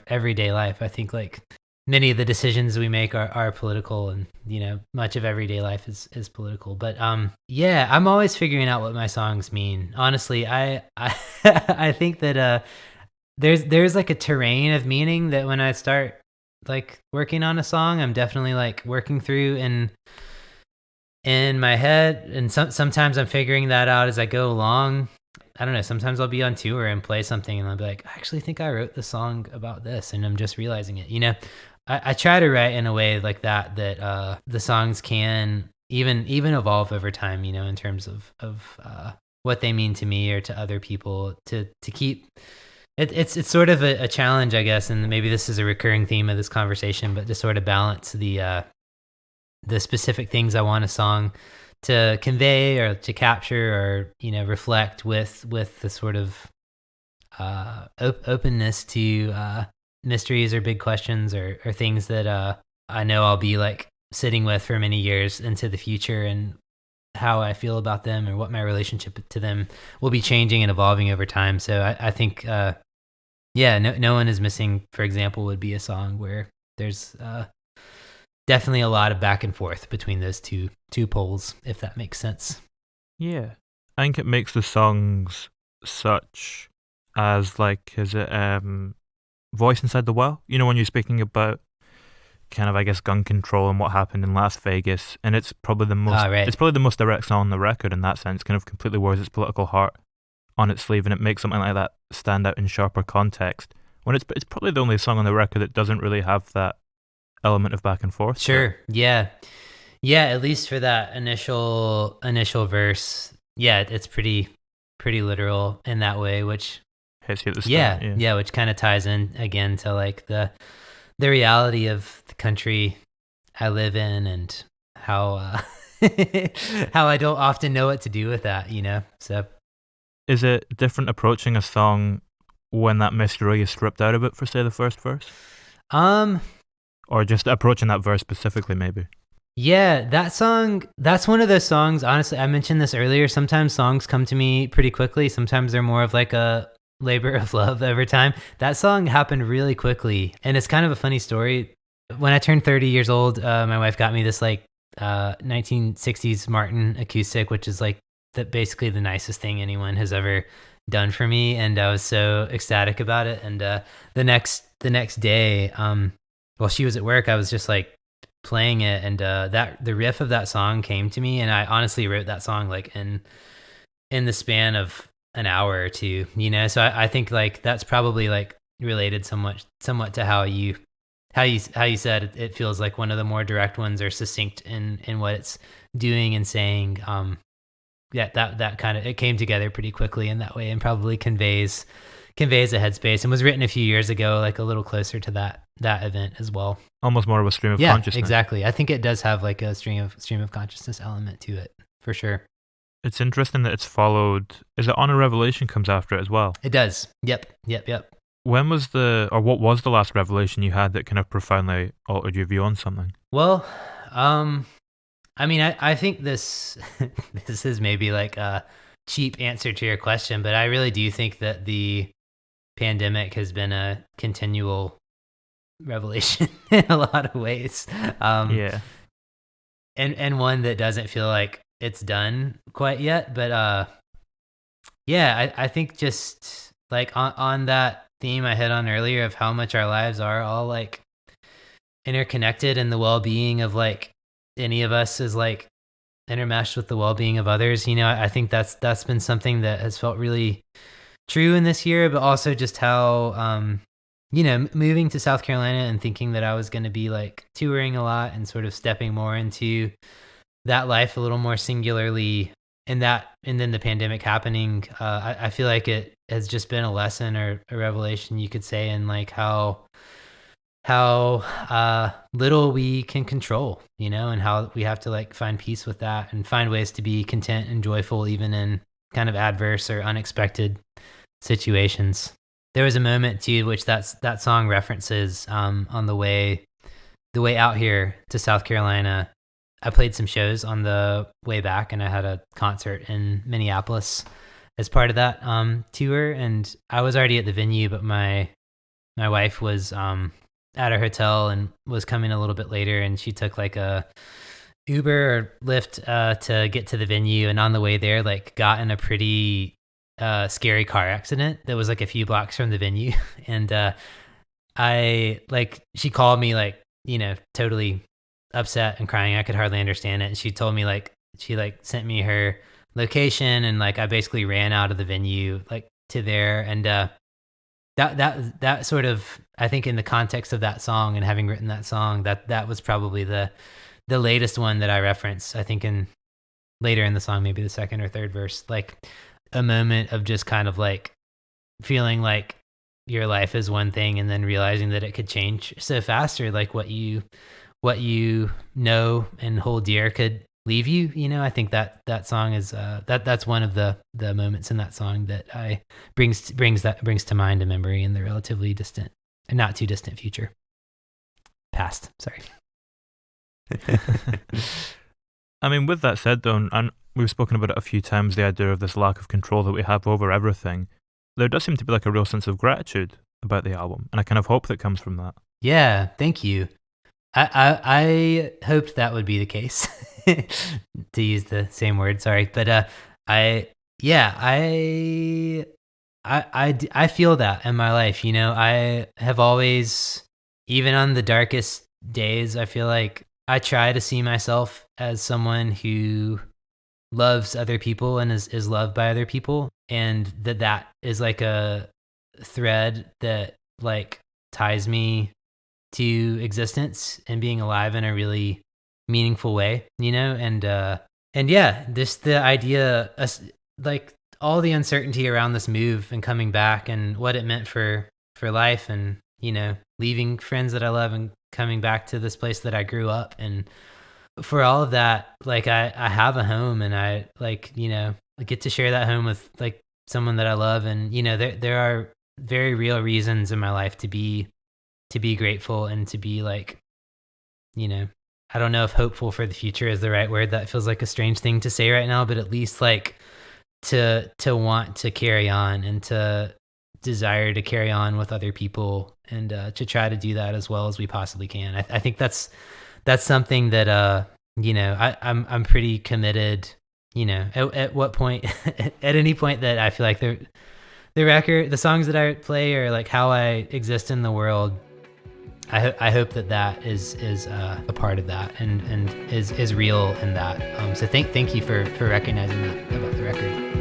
everyday life. I think like many of the decisions we make are political, and much of everyday life is political. But yeah, I'm always figuring out what my songs mean. Honestly, I I think that there's like a terrain of meaning that when I start like working on a song, I'm definitely like working through in my head, and sometimes I'm figuring that out as I go along. I don't know, sometimes I'll be on tour and play something and I'll be like, I actually think I wrote the song about this, and I'm just realizing it. I try to write in a way like that the songs can even evolve over time, in terms of what they mean to me or to other people, to keep it's sort of a challenge, I guess, and maybe this is a recurring theme of this conversation, but to sort of balance the specific things I want a song to convey or to capture or reflect with the sort of openness to mysteries or big questions or things that I know I'll be like sitting with for many years into the future, and how I feel about them or what my relationship to them will be changing and evolving over time. So I think no One Is Missing, for example, would be a song where there's definitely a lot of back and forth between those two poles, if that makes sense. Yeah, I think it makes the songs such as like, is it Voice Inside the Well? When you're speaking about kind of, I guess, gun control and what happened in Las Vegas, and it's probably the most it's probably the most direct song on the record in that sense. Kind of completely wears its political heart on its sleeve, and it makes something like that stand out in sharper context. When it's probably the only song on the record that doesn't really have that element of back and forth to it. Sure. Yeah. Yeah, at least for that initial verse. Yeah, it's pretty literal in that way, which Hits you at the start, yeah, yeah. yeah, which kind of ties in again to like the reality of the country I live in and how how I don't often know what to do with that, you know. So Is it different approaching a song when that mystery is stripped out of it for, say, the first verse? um Or just approaching that verse specifically, maybe? yeah, that song, that's one of those songs. Honestly, I mentioned this earlier. Sometimes songs come to me pretty quickly. Sometimes they're more of like a labor of love over time. That song happened really quickly. And it's kind of a funny story. When I turned 30 years old, my wife got me this like 1960s Martin acoustic, which is like basically the nicest thing anyone has ever done for me. And I was so ecstatic about it. And the next day, while she was at work, I was just like, playing it and that the riff of that song came to me and I honestly wrote that song like in the span of an hour or two, you know. So I think like that's probably like related somewhat to how you said it feels like one of the more direct ones or succinct in what it's doing and saying. Yeah, that kind of, it came together pretty quickly in that way and probably conveys a headspace and was written a few years ago, like a little closer to that event as well. Almost more of a stream of Yeah, consciousness. exactly. I think it does have like a stream of consciousness element to it for sure. It's interesting that it's followed. Is it On a Revelation comes after it as well? It does. Yep. When was what was the last revelation you had that kind of profoundly altered your view on something? Well, I mean, I think this this is maybe like a cheap answer to your question, but I really do think that the pandemic has been a continual revelation in a lot of ways. Yeah. And one that doesn't feel like it's done quite yet. But yeah, I think just like on that theme I hit on earlier of how much our lives are all like interconnected and the well-being of like any of us is like intermeshed with the well-being of others. You know, I think that's been something that has felt really true in this year, but also just how you know, moving to South Carolina and thinking that I was going to be like touring a lot and sort of stepping more into that life a little more singularly, and then the pandemic happening, I feel like it has just been a lesson or a revelation, you could say, in like how little we can control, you know, and how we have to like find peace with that and find ways to be content and joyful even in kind of adverse or unexpected situations. There was a moment too, which that song references, on the way out here to South Carolina. I played some shows on the way back, and I had a concert in Minneapolis as part of that tour. And I was already at the venue, but my wife was at a hotel and was coming a little bit later, and she took like a Uber or Lyft to get to the venue. And on the way there, like got in a pretty scary car accident that was like a few blocks from the venue. And I like, she called me like, you know, totally upset and crying. I could hardly understand it. And she told me like, she like sent me her location, and like I basically ran out of the venue like to there. And that sort of, I think in the context of that song and having written that song, that was probably the latest one that I reference. I think in later in the song, maybe the second or third verse, like a moment of just kind of like feeling like your life is one thing and then realizing that it could change so fast, or like what you know and hold dear could leave you. You know, I think that song is that's one of the moments in that song that I brings to mind a memory in the relatively distant and not too distant future. Past, sorry. I mean, with that said, though, and we've spoken about it a few times, the idea of this lack of control that we have over everything, there does seem to be like a real sense of gratitude about the album, and I kind of hope that comes from that. Yeah, thank you. I hoped that would be the case, to use the same word. Sorry, but I yeah I feel that in my life. You know, I have always, even on the darkest days, I feel like I try to see myself as someone who loves other people and is loved by other people, and that is like a thread that like ties me to existence and being alive in a really meaningful way, you know? And yeah, just the idea, like all the uncertainty around this move and coming back and what it meant for life, and, you know, leaving friends that I love and coming back to this place that I grew up. And for all of that, like I have a home, and I, like, you know, I get to share that home with like someone that I love. And, you know, there are very real reasons in my life to be grateful and to be like, you know, I don't know if hopeful for the future is the right word. That feels like a strange thing to say right now, but at least like to want to carry on and to desire to carry on with other people, and to try to do that as well as we possibly can. I think that's something that you know, I'm pretty committed. You know, at what point, at any point that I feel like the songs that I play are like how I exist in the world. I hope that is a part of that, and is real in that. So thank you for recognizing that about the record.